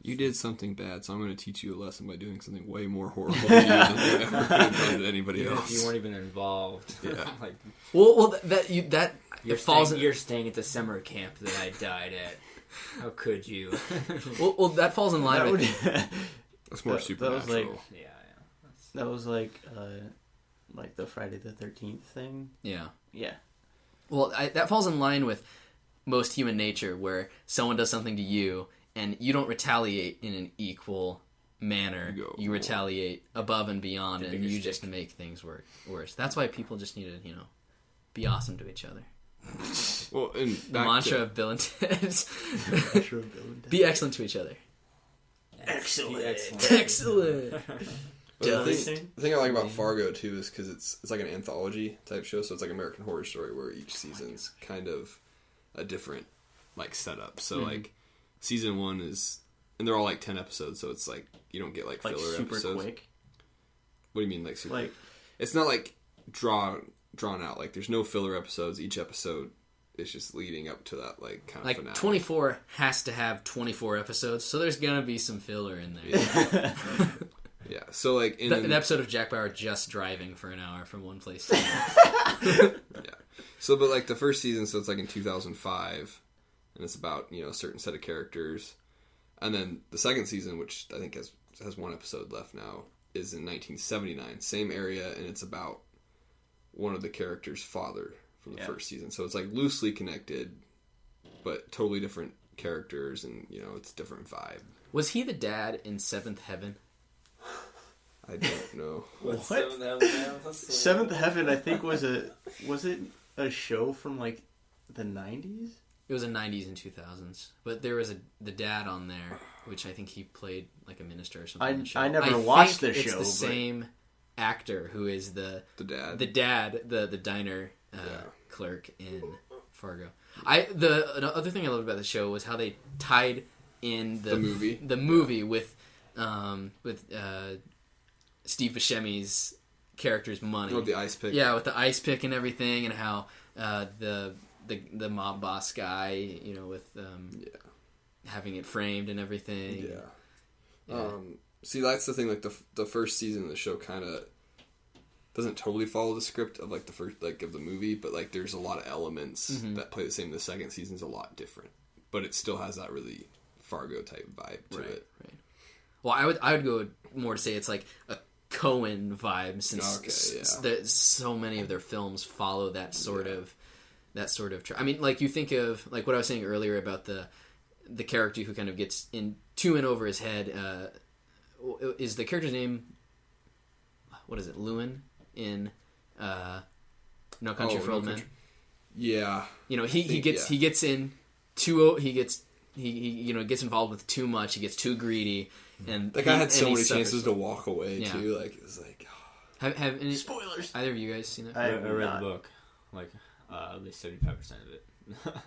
You did something bad, so I'm going to teach you a lesson by doing something way more horrible than you ever could have done to anybody Even else. if you weren't even involved. Yeah. Like It falls in. You're staying at the summer camp that I died at. How could you? Well, that falls in line That with. would- That's more that was supernatural. like- Yeah. That was like the Friday the 13th thing. Yeah. Yeah. Well, that falls in line with most human nature, where someone does something to you, and you don't retaliate in an equal manner. You retaliate above and beyond, and you just make things worse. That's why people just need to, be awesome to each other. Well, and The mantra of Bill and Ted's. Be excellent to each other. Excellent. Excellent. But the thing I like about Fargo too is because it's like an anthology type show, so it's like American Horror Story, where each season's kind of a different like setup. So like season 1 is, and they're all like 10 episodes, so it's like you don't get like filler super episodes. quick. What do you mean like super? Like It's not like drawn out. Like there's no filler episodes. Each episode is just leading up to that like kind of Like finale. 24 has to have 24 episodes, so there's gonna be some filler in there. Yeah. So like in An episode of Jack Bauer just driving for an hour from one place to another. yeah. So but like the first season, so it's like in 2005, and it's about a certain set of characters, and then the second season, which I think has one episode left now, is in 1979, same area, and it's about one of the characters' father from the first season. So it's like loosely connected, but totally different characters, and it's a different vibe. Was he the dad in Seventh Heaven? I don't know. What? Seventh Seventh Heaven, I think was it a show from like the 90s? It was in 90s and 2000s, but there was the dad on there, which I think he played like a minister or something. on the show. I never watched think the it's show, the but- same actor who is the dad. the dad, the diner clerk in Fargo. The other thing I loved about the show was how they tied in the movie with Steve Buscemi's character's money. Oh, the ice pick. Yeah, with the ice pick and everything, and how the mob boss guy, with having it framed and everything. Yeah. See, that's the thing. Like the first season of the show kind of doesn't totally follow the script of like the first of the movie, but like there's a lot of elements that play the same. The second season's a lot different, but it still has that really Fargo type vibe to it. Right. Well, I would go more to say it's like a Coen vibe, since so many of their films follow that sort of I mean, like you think of like what I was saying earlier about the character who kind of gets in over his head. Is the character's name, what is it, Lewin in No Country for Old Men? Yeah, he gets involved with too much. He gets too greedy, and that guy had so many chances to walk away too. Like it was like, have any spoilers? Either of you guys seen it? I read the book, like at least 75% of it.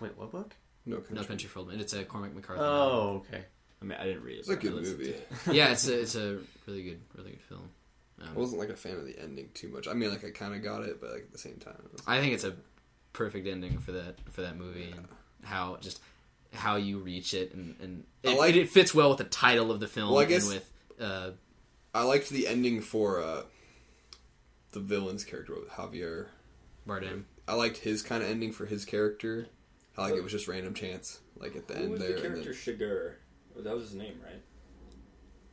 Wait, what book? No Country for Old Men. It's a Cormac McCarthy. Oh, okay. I mean, I didn't read it. It's a good movie. Yeah, it's a really good film. I wasn't like a fan of the ending too much. I mean, like I kind of got it, but like at the same time, I think it's a perfect ending for that movie, and how you reach it, and it fits well with the title of the film. Well, I guess and with I liked the ending for the villain's character, Javier Bardem. I liked his kind of ending for his character. How like it was just random chance, like at the end there. The character Shiger. That was his name, right?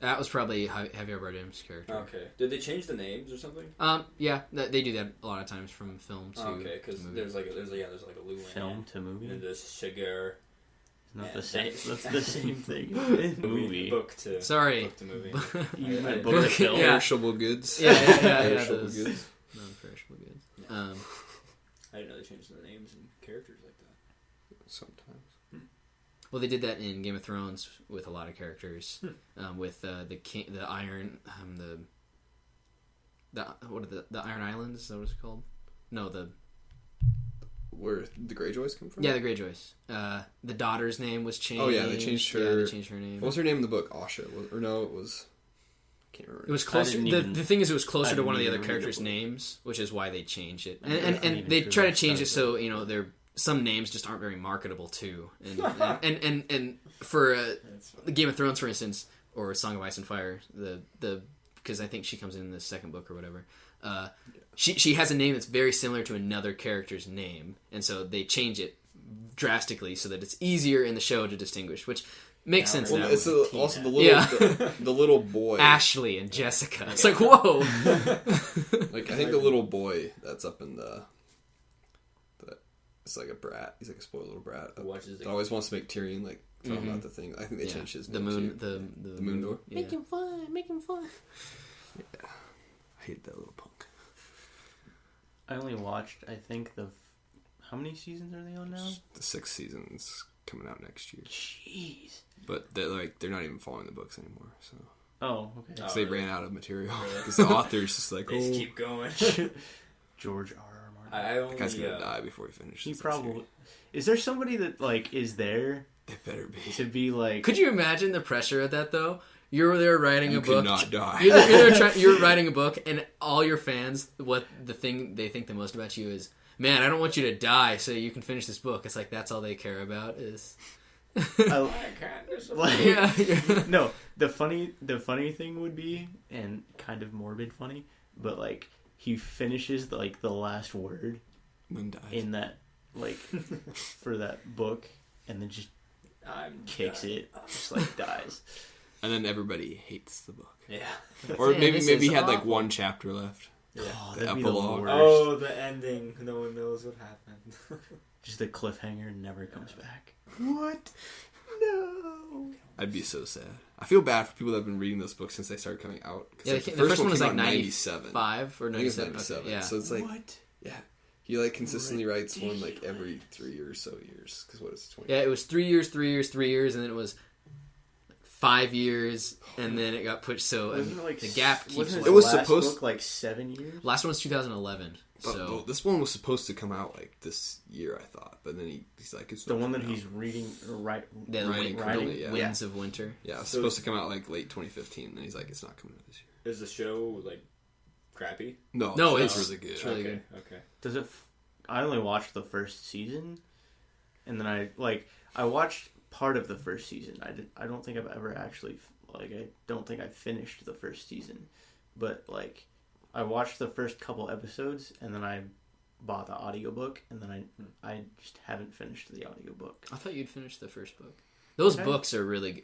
That was probably Javier Bardem's character. Okay. Did they change the names or something? Yeah, they do that a lot of times from film to Okay, because movie. there's like a Luan. Film to movie. And there's Shiger. Not the same. That's the same thing. Movie. Book to. Sorry. Book to movie. You meant Book book to film. Yeah. Perishable goods. Yeah, Perishable those goods. non-perishable goods. Yeah. I didn't know they changed the names and characters like that. Sometimes. Well, they did that in Game of Thrones with a lot of characters, with the king, the Iron, what are the Iron Islands? Is that what it's called? No, Where the Greyjoys come from? the Greyjoys. The daughter's name was changed. Oh yeah, they changed her. Yeah, they changed her name. What was her name in the book? Asha, or no, it was. I can't remember. It was closer. The thing is, it was closer to one of the other read the characters' book. names, which is why they changed it. I didn't And even they feel try to that change it started. so they're some names just aren't very marketable too. And for the Game of Thrones, for instance, or Song of Ice and Fire, the because I think she comes in the second book or whatever. She has a name that's very similar to another character's name, and so they change it drastically so that it's easier in the show to distinguish, which makes sense Well, now. it's also the little Yeah. the little boy. Ashley and Jessica. It's like, whoa. Like I think the little boy that's up in the it's like a brat. He's like a spoiled little brat. Watches That always wants to make Tyrion like tell him about the thing. I think they changed his the name moon too. the Moon Door. Yeah. Make him fun. Yeah, I hate that little punk. I only watched, I think, how many seasons are they on now? The 6th season's coming out next year, Jeez. but they're not even following the books anymore. So Oh, okay. 'cause they ran out of material because the author's just like, They just keep going. George R. R. Martin. I only. that guy's gonna die before he finishes. He the probably. series. Is there somebody that is there It better be. to be like? Could you imagine the pressure of that though? You're there writing You a book. cannot die. You're writing a book, and all your fans, what the thing they think the most about you is, man, I don't want you to die, so you can finish this book. It's like that's all they care about is. Yeah. No, the funny thing would be, and kind of morbid funny, but like he finishes the last word Moon dies. in that for that book, and then just kicks it, just dies. And then everybody hates the book. Yeah. Or Yeah, maybe this he is had awful. one chapter left. Oh, The that'd be epilogue. the worst. Oh, the ending. No one knows what happened. Just the cliffhanger never comes back. What? No. I'd be so sad. I feel bad for people that have been reading those books since they started coming out. Yeah, Like, the first one was came like out in 95 or I think it's 97. 97. Okay, yeah. So it's like, What? yeah. He consistently writes one every 3 or so years. Because what is it, 20? Yeah, it was 3 years, 3 years, 3 years, and then it was 5 years, and then it got pushed. So the gap keeps. Wasn't It was last supposed- book 7 years. Last one was 2011. But So this one was supposed to come out this year, I thought. But then he's like, it's The not one that coming he's out. reading, right? the Writing the currently, yeah. Winds of Winter. Yeah, it's So supposed to come out late 2015. And he's like, it's not coming out this year. Is the show crappy? No, No, it's it's- really good. it's really Okay. good. Okay. Does it? I only watched the first season, and then I watched part of the first season. I don't think I've ever actually I don't think I finished the first season, but I watched the first couple episodes, and then I bought the audiobook, and then I just haven't finished the audiobook. I thought you'd finished the first book. Those Okay. books are really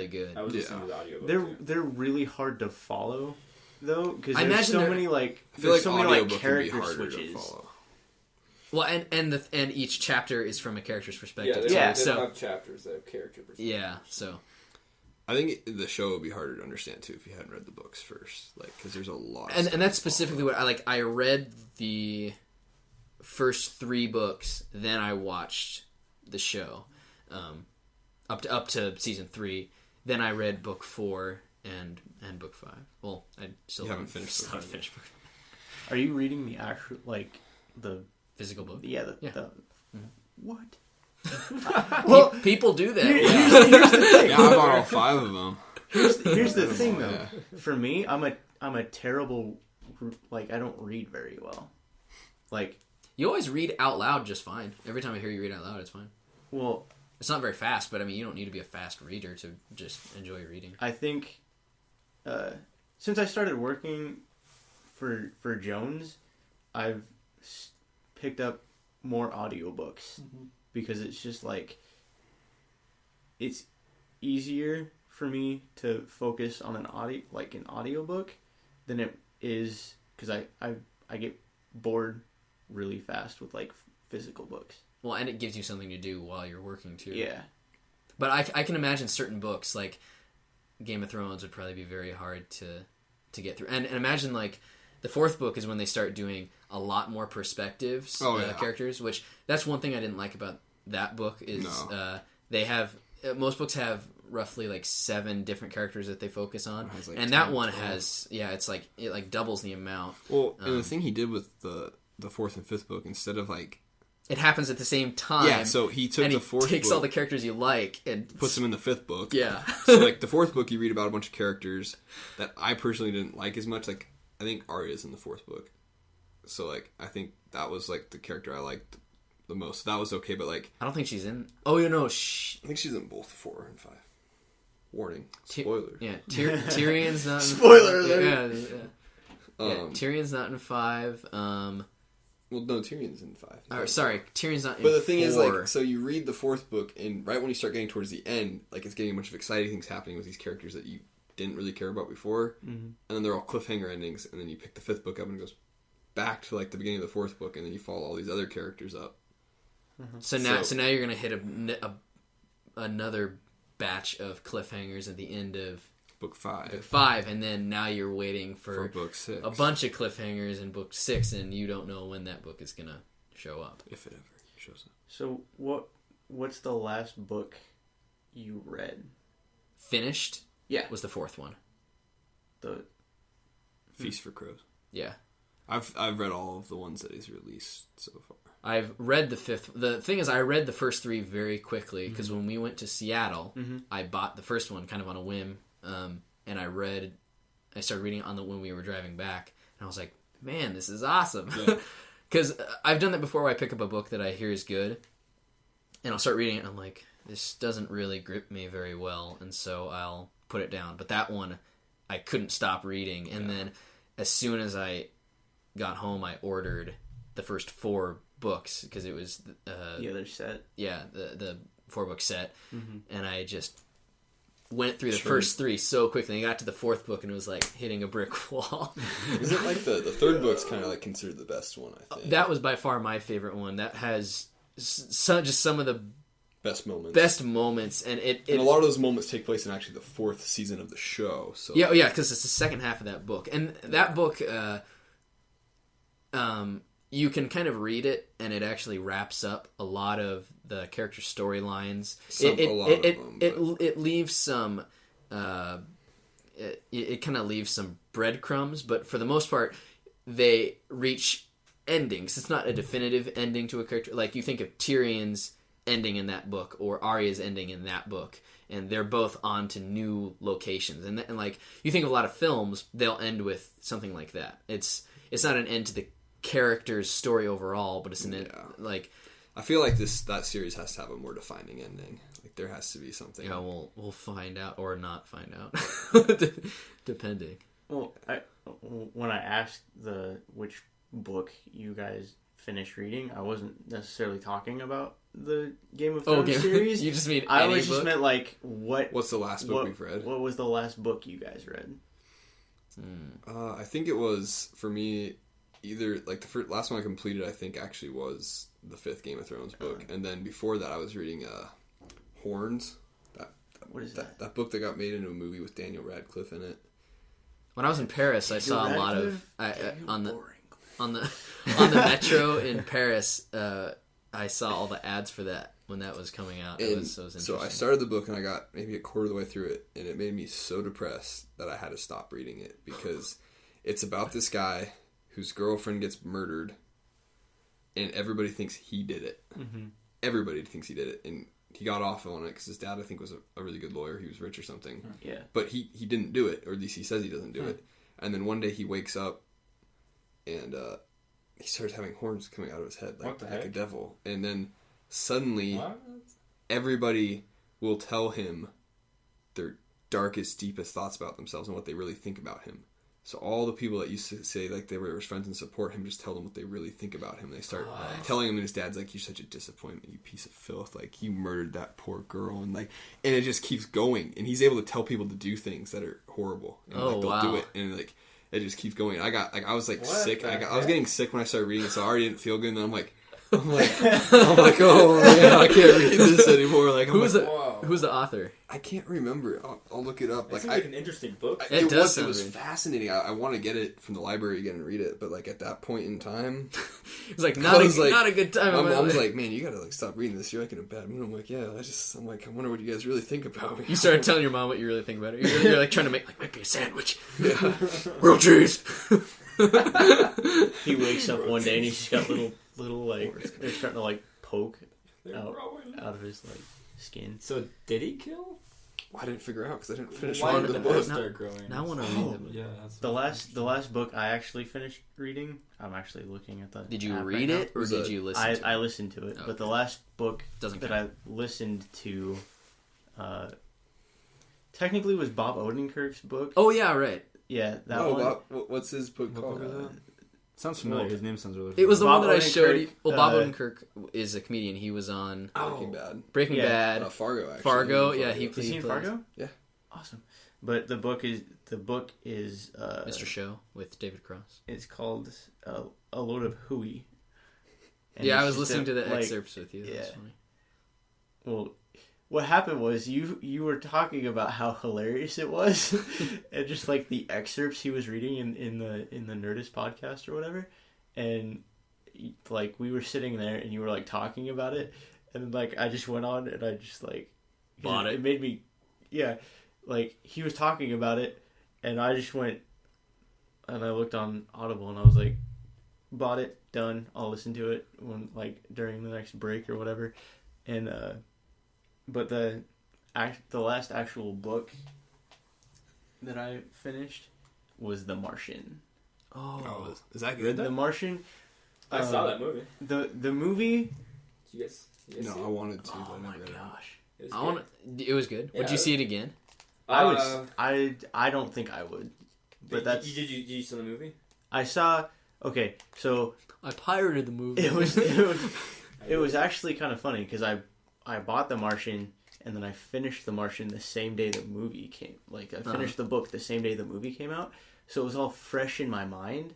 good. I was Yeah. listening to the audiobook. They're really hard to follow, though, because I there's imagine so they're- many I feel there's like so many audiobook can be character harder switches. to follow. Well, and each chapter is from a character's Yeah, perspective. they, too. they So don't have chapters. They have character perspective. yeah, so I think the show would be harder to understand too if you hadn't read the books first, because there's a lot. Of and stuff that's to follow. specifically what I like. I read the first 3 books, then I watched the show, up to season 3. Then I read book 4 and book 5. Well, I still You haven't finished still book haven't finished book Are you reading the actual the physical book. yeah the, Yeah. the what? Well, people do that. Here's the thing. Yeah, I bought all 5 of them. Here's the thing, though. Yeah. For me, I'm a terrible. I don't read very well. You always read out loud just fine. Every time I hear you read out loud, it's fine. Well, It's not very fast, but I mean, you don't need to be a fast reader to just enjoy reading. I think since I started working for Jones, I've picked up more audiobooks because it's just it's easier for me to focus on an audiobook than it is, because I get bored really fast with like physical books. Well, and it gives you something to do while you're working too. Yeah. But I can imagine certain books, like Game of Thrones, would probably be very hard to get through. And imagine, like, the fourth book is when they start doing a lot more perspectives, characters, which that's one thing I didn't like about that book is they have... most books have roughly, like, 7 different characters that they focus on. Like and that one 12. Has... Yeah, it's like... It, like, doubles the amount. Well, and the thing he did with the fourth and fifth book, instead of, like... It happens at the same time. Yeah, so he took the fourth book... takes all the characters you like and... puts them in the fifth book. Yeah. So, like, the fourth book, you read about a bunch of characters that I personally didn't like as much. Like, I think Arya's in the fourth book. So, like, I think that was, like, the character I liked the most. That was okay, but, like... I don't think she's in... Oh, you know, I think she's in both 4 and 5. Warning. Spoilers. Tyrion's not in... Spoilers! Tyrion's not in 5. Well, no, Tyrion's in 5. Sorry, Tyrion's not in 4. But the thing is, like, so you read the fourth book, and right when you start getting towards the end, like, it's getting a bunch of exciting things happening with these characters that you didn't really care about before, and then they're all cliffhanger endings, and then you pick the fifth book up, and it goes back to, like, the beginning of the fourth book, and then you follow all these other characters up. So now you're going to hit another batch of cliffhangers at the end of... Book 5. And then now you're waiting for book 6. A bunch of cliffhangers in book 6, and you don't know when that book is going to show up. If it ever shows up. So what's the last book you read? Finished? Yeah. Was the fourth one. The Feast for Crows. Yeah. I've read all of the ones that he's released so far. I've read the fifth. The thing is, I read the first 3 very quickly, because when we went to Seattle, I bought the first one kind of on a whim. And I started reading it when we were driving back, and I was like, man, this is awesome. Because I've done that before where I pick up a book that I hear is good, and I'll start reading it, and I'm like, this doesn't really grip me very well, and so I'll put it down. But that one, I couldn't stop reading, and then as soon as I got home, I ordered the first 4 books, because it was... the other set. Yeah, the 4-book set, and I just... went through the first 3 so quickly. I got to the 4th book and it was like hitting a brick wall. Is it like the third book's kind of like considered the best one, I think? That was by far my favorite one. That has some of the best moments. And and a lot of those moments take place in actually the 4th season of the show. So yeah, because it's the second half of that book. And that book, you can kind of read it, and it actually wraps up a lot of the character storylines. It leaves some. It kind of leaves some breadcrumbs, but for the most part, they reach endings. It's not a definitive ending to a character. Like, you think of Tyrion's ending in that book, or Arya's ending in that book, and they're both on to new locations. And like, you think of a lot of films, they'll end with something like that. It's not an end to the character's story overall, but it's an like... I feel like that series has to have a more defining ending. Like, there has to be something. Yeah, we'll find out or not find out, depending. Well, when I asked which book you guys finished reading, I wasn't necessarily talking about the Game of Thrones series. You just mean I any always book? just meant like what's the last book we've read? What was the last book you guys read? I think it was, for me, either like the last one I completed, I think actually was the 5th Game of Thrones book, and then before that I was reading Horns. What is that? That book that got made into a movie with Daniel Radcliffe in it. When I was in Paris, I saw a lot of on the metro in Paris. I saw all the ads for that when that was coming out. It was interesting. So I started the book and I got maybe a quarter of the way through it, and it made me so depressed that I had to stop reading it, because it's about this guy whose girlfriend gets murdered, and everybody thinks he did it. Everybody thinks he did it, and he got off on it because his dad, I think, was a really good lawyer. He was rich or something. Yeah. But he didn't do it, or at least he says he doesn't do it. And then one day he wakes up, and he starts having horns coming out of his head like a devil. And then suddenly, everybody will tell him their darkest, deepest thoughts about themselves and what they really think about him. So all the people that used to say like they were his friends and support him just tell them what they really think about him. They start telling him, and his dad's like, "You're such a disappointment, you piece of filth. Like you murdered that poor girl," and it just keeps going. And he's able to tell people to do things that are horrible, and they'll do it, and like it just keeps going. I was like sick. I was getting sick when I started reading it, so I already didn't feel good. And then I'm like, oh man, I can't read this anymore. Like who's the author? I can't remember. I'll look it up. It seems like an interesting book. It was fascinating. I want to get it from the library again and read it, but like at that point in time, it's like not a good time. My mom was like, "Man, you gotta like stop reading this. You're like in a bad mood." I'm like, "Yeah." I'm like, I wonder what you guys really think about me. You started telling your mom what you really think about her. You're like trying to make me a sandwich. Yeah, grilled cheese. He wakes up one day and he's got little like they're starting to like poke out of his like skin. So did he kill? Well, I didn't figure out because I didn't finish Why reading did the the book. start growing? Now I want to read the book. Yeah, The last book I actually finished reading. I'm actually looking at the. Did you app read right it or did you listen? to it? I listened to it, Okay. but the last book Doesn't that count. I listened to, technically was Bob Odenkirk's book. Oh yeah, right. Yeah, that one. What's his book called? sounds familiar. His name sounds really. It was the Bob one that I showed Odenkirk, you. Well, Bob Odenkirk is a comedian. He was on Breaking Bad. Bad. Fargo, actually. Fargo, yeah, he Is he in plays Fargo? Yeah. Awesome. But the book is Mr. Show with David Cross. It's called A Load of Hooey. And Yeah, I it's was just listening to the like, excerpts with you. That's yeah. funny. Well, what happened was you were talking about how hilarious it was, and just like the excerpts he was reading in the Nerdist podcast or whatever, and like we were sitting there and you were like talking about it, and like I just went on and I just like Bought it. It made me, yeah, like he was talking about it, and I just went, and I looked on Audible and I was like, bought it, done. I'll listen to it when like during the next break or whatever, and but the last actual book that I finished was The Martian. Oh, is that good? The Martian. I saw that movie. The movie. Did you guys No, see I it? wanted to. Oh but I my never did. gosh! It was I good. want. It was good. Yeah, Would you see it again? I don't think I would. But that's. Did you see the movie? I saw. Okay, so I pirated the movie. it was actually kind of funny because I bought The Martian and then I finished The Martian the same day the movie came. Like I finished the book the same day the movie came out, so it was all fresh in my mind.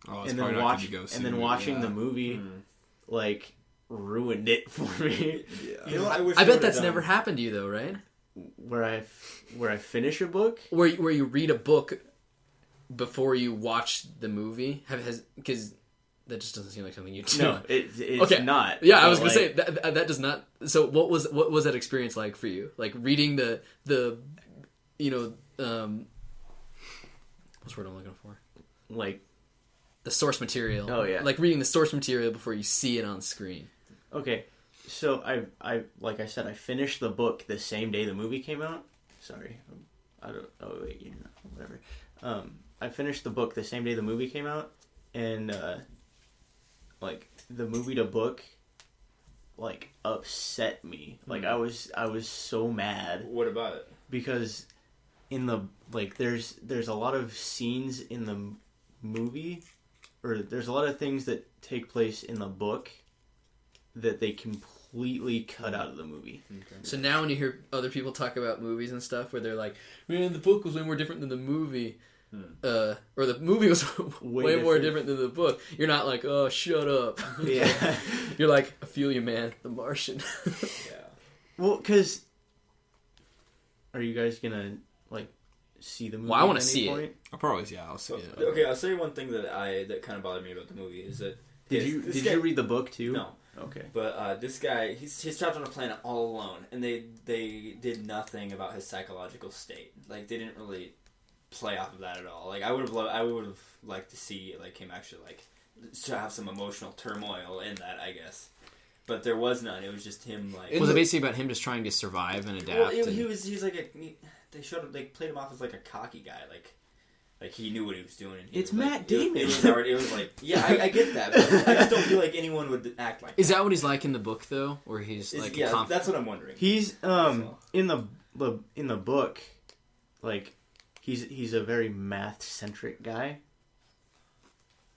Oh, it's And probably then not good to go see the movie, watching yeah. the movie, like ruined it for me. Yeah. You know what? I bet that's never happened to you though, right? Where I finish a book. Where you read a book before you watch the movie, because that just doesn't seem like something you do. No, it's okay. not. Yeah, I was But, gonna say that does not. So what was that experience like for you? Like reading the what's the word I'm looking for? like The source material. Oh, yeah. Like reading the source material before you see it on screen. okay. So I like I said, I finished the book the same day the movie came out. Sorry, I don't. Oh wait, you know, whatever. I finished the book the same day the movie came out, and like the movie to book, like upset me. Like I was so mad What about it? because in the like there's a lot of scenes in the movie, or there's a lot of things that take place in the book that they completely cut out of the movie. Okay. So now when you hear other people talk about movies and stuff where they're like, man, the book was way more different than the movie, or the movie was way more different than the book, you're not like, oh, shut up. Yeah. You're like, I feel you, man. The Martian. Yeah. Well, because are you guys gonna like see the movie? Well, I wanna at any see it. point? I'll see it. Okay, I'll say one thing that kind of bothered me about the movie is that Did you read the book too? No. Okay. But this guy, he's trapped on a planet all alone, and they did nothing about his psychological state. Like they didn't really play off of that at all. Like I would have liked to see like him actually like to have some emotional turmoil in that, I guess. But there was none. It was just him like. Was it basically about him just trying to survive and adapt? Well, he's like they played him off as like a cocky guy, like he knew what he was doing. And It's was, Matt Damon. It was like, yeah, I get that. But I just don't feel like anyone would act like. Is that what he's like in the book though, or he's like yeah, confident? that's what I'm wondering. He's in the book, like he's a very math centric guy,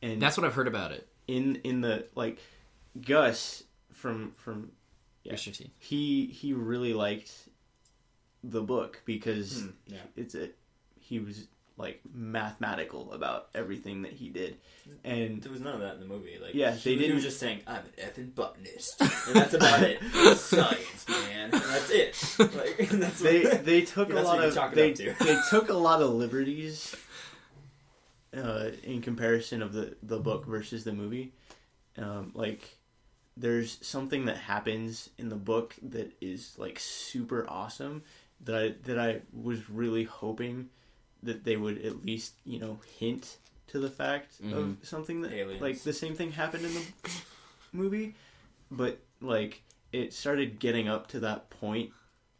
and That's what I've heard about it. in the like Gus from yeah, Rooster Teeth. he really liked the book because yeah. he was like mathematical about everything that he did, and There was none of that in the movie. Like, Yeah, they he didn't- was just saying, "I'm an effing botanist," and that's about it. It's science, man. And that's it. Like, and that's what, they took a that's lot what you of chalk it they up to. they took a lot of liberties in comparison of the book versus the movie. Like there's something that happens in the book that is like super awesome that I was really hoping that they would at least, you know, hint to the fact of something that Aliens. like the same thing happened in the movie, but like it started getting up to that point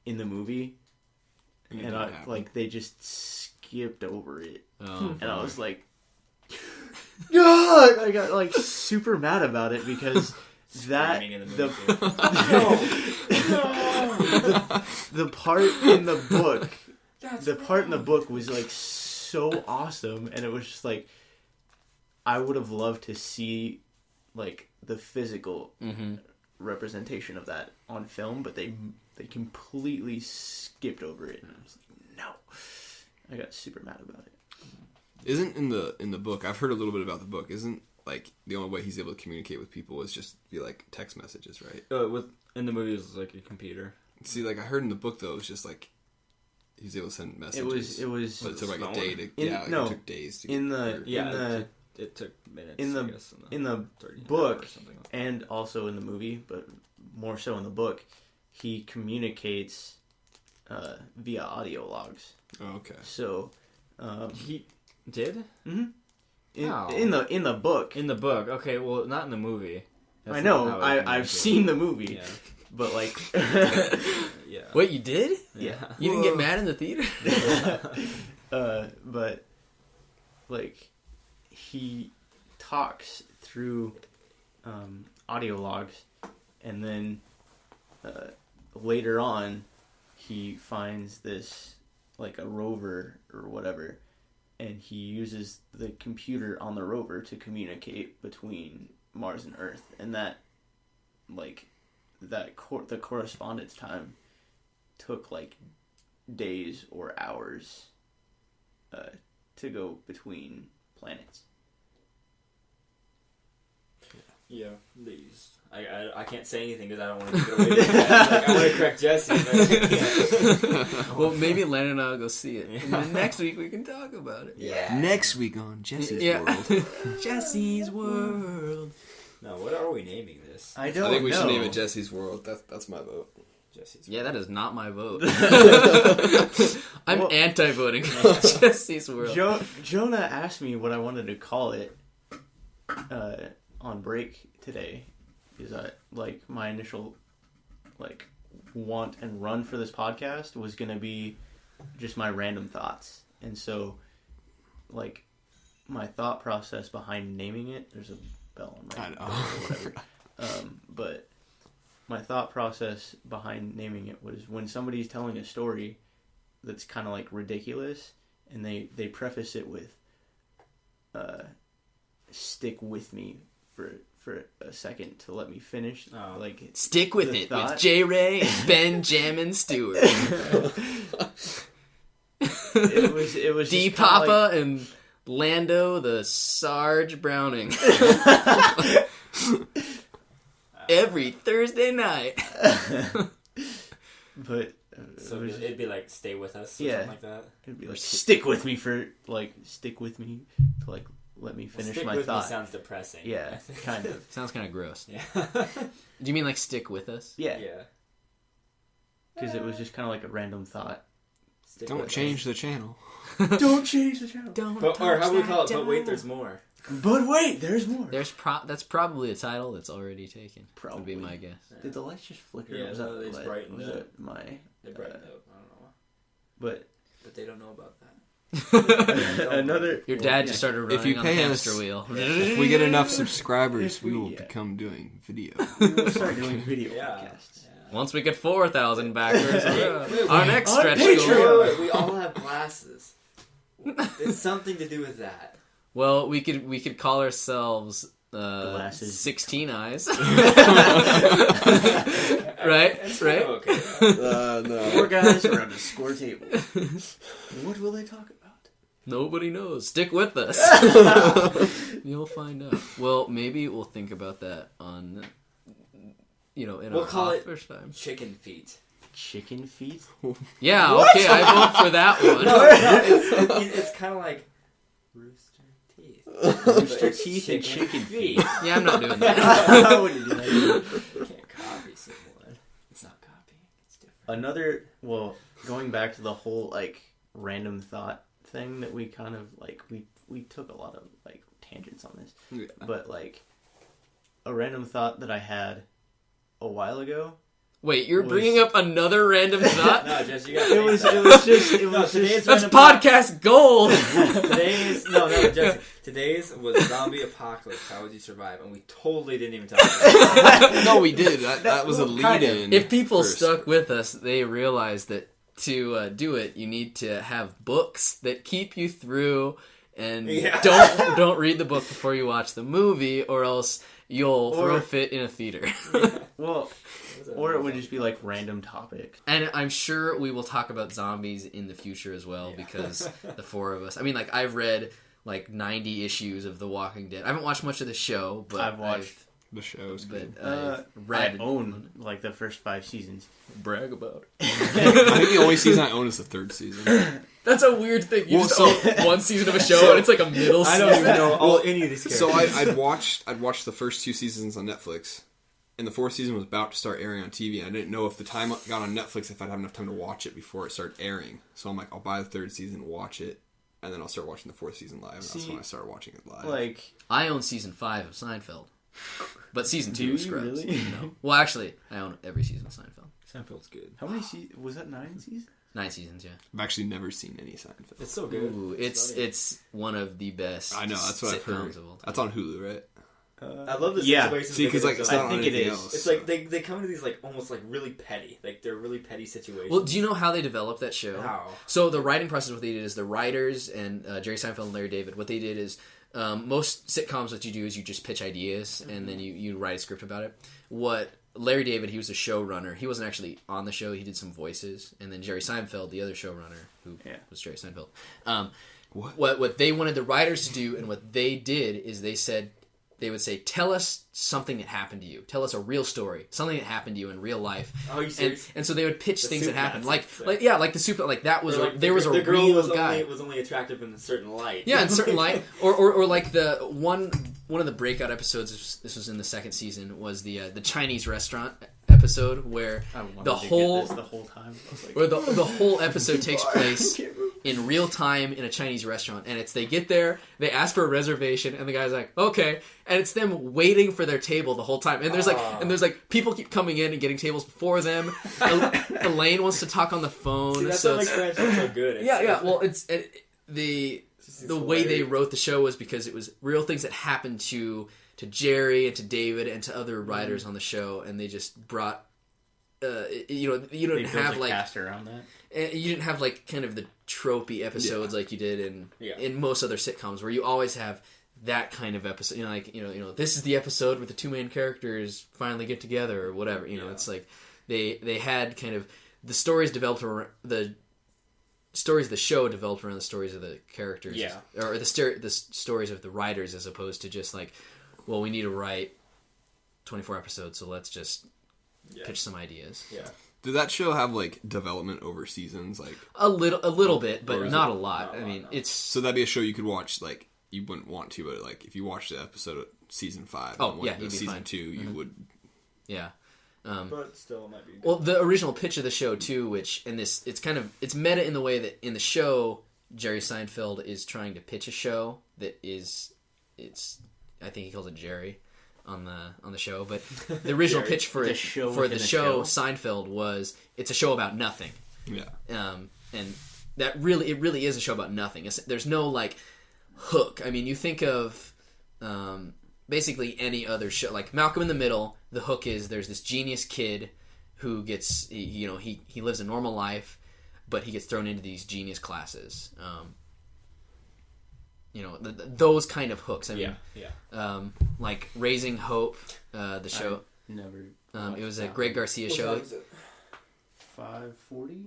in the movie, And it and didn't happen. like they just skipped over it, Oh, and I was like, God! I got like super mad about it because that screaming in the movie. the part in the book, part in the book was like so awesome, and it was just like I would have loved to see like the physical representation of that on film, but they completely skipped over it, and I was like, no. I got super mad about it. Isn't in the book? I've heard a little bit about the book. Isn't like the only way he's able to communicate with people is just via like text messages, right? In the movie, it was like a computer. See, like I heard in the book though, it was just like he's able to send messages. It was But it took like phone. a day to In- it no, took days to in get, the or- Yeah, in the it took minutes. in the- I guess, in the 30 book or something like that. and also in the movie, but more so in the book, he communicates via audio logs. Oh, okay. So He did in How? in the book, in the book. Okay, well, not in the movie. That's I not know how it I've communicated. seen the movie, Yeah, but like yeah. Wait, you did? yeah. You didn't get mad in the theater? But like he talks through audio logs, and then later on he finds this like a rover or whatever, and he uses the computer on the rover to communicate between Mars and Earth, and that like the correspondence time took like days or hours to go between planets. Yeah, these. I can't say anything because I don't want to give it away. To you guys. Like, I want to correct Jesse, but I can't. Well, maybe Landon and I will go see it. And then next week we can talk about it. Yeah. Next week on Jesse's Yeah. World. Jesse's World. No, what are we naming this? I I don't think we know. should name it Jesse's World. That's my vote. Jesse's. Yeah, that is not my vote. I'm Well- anti-voting on Jesse's World. Jonah asked me what I wanted to call it on break today, because I like my initial like want and run for this podcast was gonna be just my random thoughts, and so like my thought process behind naming it. There's a bell on my I know. or whatever. But my thought process behind naming it was when somebody's telling a story that's kind of like ridiculous, and they preface it with stick with me for a second to let me finish. Oh. Like Stick with The it thought- with J. Ray and Ben Jammin Stewart. it was D. just kinda Papa and Lando the Sarge Browning. Every Thursday night. but So it was, it'd be like "Stay with us" or Yeah. something like that. it'd be like stick with me to like let me finish Stick my with thought. me sounds depressing. Yeah, kind of. Sounds kind of gross. Yeah. Do you mean like stick with us? Yeah, Yeah. because it was just kind of like a random thought. Stick Don't with change us. the channel. Don't change the channel. Don't But, or how touch do we that call it? But wait, dial. there's more. But wait, there's more. That's probably a title that's already taken. Would be Probably. my guess. Did the lights just flicker? Yeah, was no, that, they just brightened was up. that my? They brightened up. I don't know. But But they don't know about that. another. Your dad just started running If you on pay the us- hamster wheel. If we get enough subscribers, If we we- will yeah. become doing video. We will start doing video Yeah. podcasts. Once we get 4,000 backers, Wait, our next on stretch Patreon. goal. Wait, we all have glasses. It's something to do with that. Well, we could call ourselves Glasses. 16 Eyes. Right? It's Right? okay. No. 4 guys around a score table. What will they talk about? Nobody knows. Stick with us. You'll find out. Well, maybe we'll think about that on, in We'll our call it first time. Chicken feet. Chicken feet? Yeah, okay, I vote for that one. No, it's kind of like rooster teeth. Rooster teeth and chicken feet. Yeah, I'm not doing that. I wouldn't do that either. You can't copy someone. It's not copying. It's different. Going back to the whole, random thought thing that we kind of, we took a lot of, tangents on this. Yeah. But, a random thought that I had a while ago. Wait, you're bringing up another random thought? No, Jess, you got It was today's That's random podcast gold! Jesse. Today's was zombie apocalypse. How would you survive? And we totally didn't even talk about it. No, we did. That was a lead-in. If people first. stuck with us, they realize that to do it, you need to have books that keep you through, and don't read the book before you watch the movie, or else you'll throw a fit in a theater. Or it would just be random topics. And I'm sure we will talk about zombies in the future as well, because the 4 of us. I mean, I've read 90 issues of The Walking Dead. I haven't watched much of the show, but I've watched the show's good. I've read. I own the first 5 seasons. Brag about it. I think the only season I own is the 3rd season. That's a weird thing. You just own one season of a show, and it's a middle I season. don't even know any of these characters. So I'd watched the first 2 seasons on Netflix, and the 4th season was about to start airing on TV, and I didn't know if the time it got on Netflix if I'd have enough time to watch it before it started airing. So I'm like, I'll buy the 3rd season, watch it, and then I'll start watching the 4th season live. And that's when I started watching it live. I own season 5 of Seinfeld, but season 2 is Scrubs. Really? No. Well, actually, I own every season of Seinfeld. Seinfeld's good. How many seasons? Was that 9 seasons? 9 seasons, yeah. I've actually never seen any Seinfeld. It's so good. Ooh, it's one of the best. I know, that's what I've heard. sitcoms of all time. That's on Hulu, right? I love the Yeah. situations. See, because it's not I on think it anything is. else. It's like they come into these almost really petty. They're really petty situations. Well, do you know how they developed that show? How? So the writing process, what they did is the writers and Jerry Seinfeld and Larry David, what they did is most sitcoms, what you do is you just pitch ideas and then you write a script about it. What Larry David, he was a showrunner. He wasn't actually on the show. He did some voices. And then Jerry Seinfeld, the other showrunner, who was Jerry Seinfeld. What they wanted the writers to do and what they did is they would say, tell us something that happened to you. Tell us a real story. Something that happened to you in real life. Oh, you serious? And so they would pitch things that happened. Like the super, that was, the was a girl real guy. was only attractive in a certain light. Yeah, in certain light. Or like the one of the breakout episodes, this was in the 2nd season, was the Chinese restaurant episode where the whole time. where the whole episode takes place in real time in a Chinese restaurant, and it's they get there, they ask for a reservation, and the guy's like, okay, and it's them waiting for their table the whole time, and there's people keep coming in and getting tables before them. Elaine wants to talk on the phone. See, that's so what makes Friends so good. Well, the way they wrote the show was because it was real things that happened to Jerry and to David and to other writers on the show, and they just brought you didn't have cast around that. You didn't have kind of the tropey episodes like you did in most other sitcoms where you always have that kind of episode. This is the episode where the 2 main characters finally get together or whatever. It's like they had kind of the stories developed around the stories of the show developed around the stories of the characters, or the stories of the writers, as opposed to just well, we need to write 24 episodes, so let's just pitch some ideas. Yeah. Did that show have development over seasons? A little bit, but not a lot. It's so that'd be a show you could watch. You wouldn't want to, but if you watched the episode of season 5, and went to season 2, you would. Yeah. But still, it might be good. Well, the original pitch of the show too, it's meta in the way that in the show Jerry Seinfeld is trying to pitch a show that I think he calls it Jerry on the show, but the original pitch for the show Seinfeld was it's a show about nothing. Yeah. And that really is a show about nothing. There's no hook. You think of basically any other show like Malcolm in the Middle. The hook is there's this genius kid who gets he lives a normal life, but he gets thrown into these genius classes. those kind of hooks. I mean, yeah. Like Raising Hope, the show. Never. It was a Greg Garcia show. What time is it? 5:40. Okay.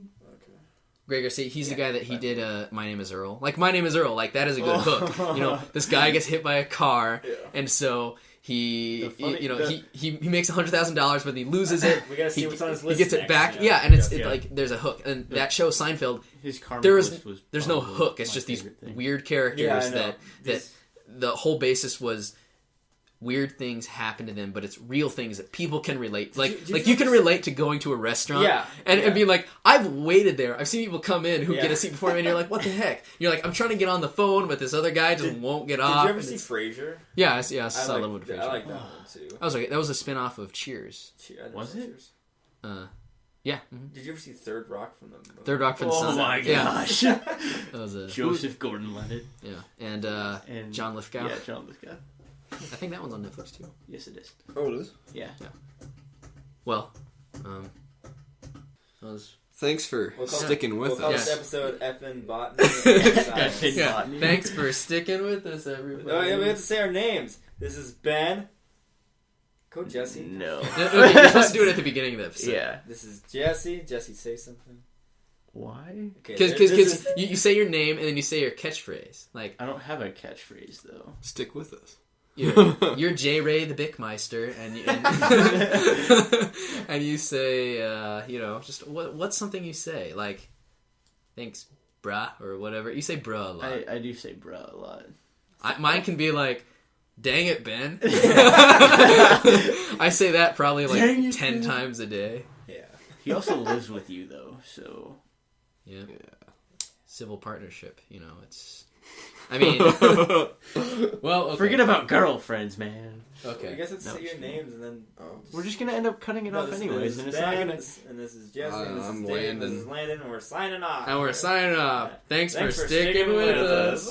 Greg Garcia, he's the guy that he did My Name is Earl. Like, My Name is Earl, like, that is a good hook. This guy gets hit by a car, and so he makes $100,000, but he loses it. We gotta see what's on his list. He gets it back. Yeah, and it's like, there's a hook. And that show, Seinfeld, His karma there's no hook. It's just these weird characters that the whole basis was weird things happen to them, but it's real things that people can relate. Like you can relate to going to a restaurant and being like, I've waited there. I've seen people come in who get a seat before me, and you're like, what the heck? You're like, I'm trying to get on the phone, but this other guy just won't get off. Did you ever see Frasier? Yeah, I saw a little bit of Frasier. I like that one too. I was like, that was a spin-off of Cheers. Was it? Yeah. Mm-hmm. Did you ever see Third Rock from the movie? Third Rock from the Sun? Oh my gosh. That was a Joseph Gordon-Levitt. Yeah, and John Lithgow. Yeah, John Lithgow. I think that one's on Netflix too. Yes, it is. Oh, it is? Yeah. Well, thanks for sticking with We'll call us. this episode Effin' Botany. Yeah. Thanks for sticking with us, everybody. Oh, yeah, we have to say our names. This is Ben. Go, Jesse. No. Okay, you're supposed to do it at the beginning of the episode. Yeah. This is Jesse. Jesse, say something. Why? Because you say your name and then you say your catchphrase. Like, I don't have a catchphrase though. Stick with us. You're J. Ray the Bickmeister, and you say, just what's something you say? Like, thanks, bruh, or whatever. You say bruh a lot. I do say bruh a lot. Mine can be like, dang it, Ben. I say that probably like 10 times a day. Yeah. He also lives with you though, so. Yeah. Civil partnership, it's... I mean... well, okay. Forget about girlfriends, man. Okay. I guess let's say your names and then... We're just gonna end up cutting it off anyways, and it's not gonna... And this is Jesse, and this is I'm Dave, Landon. this is Landon, and we're signing off. And we're signing off. Thanks for sticking with us.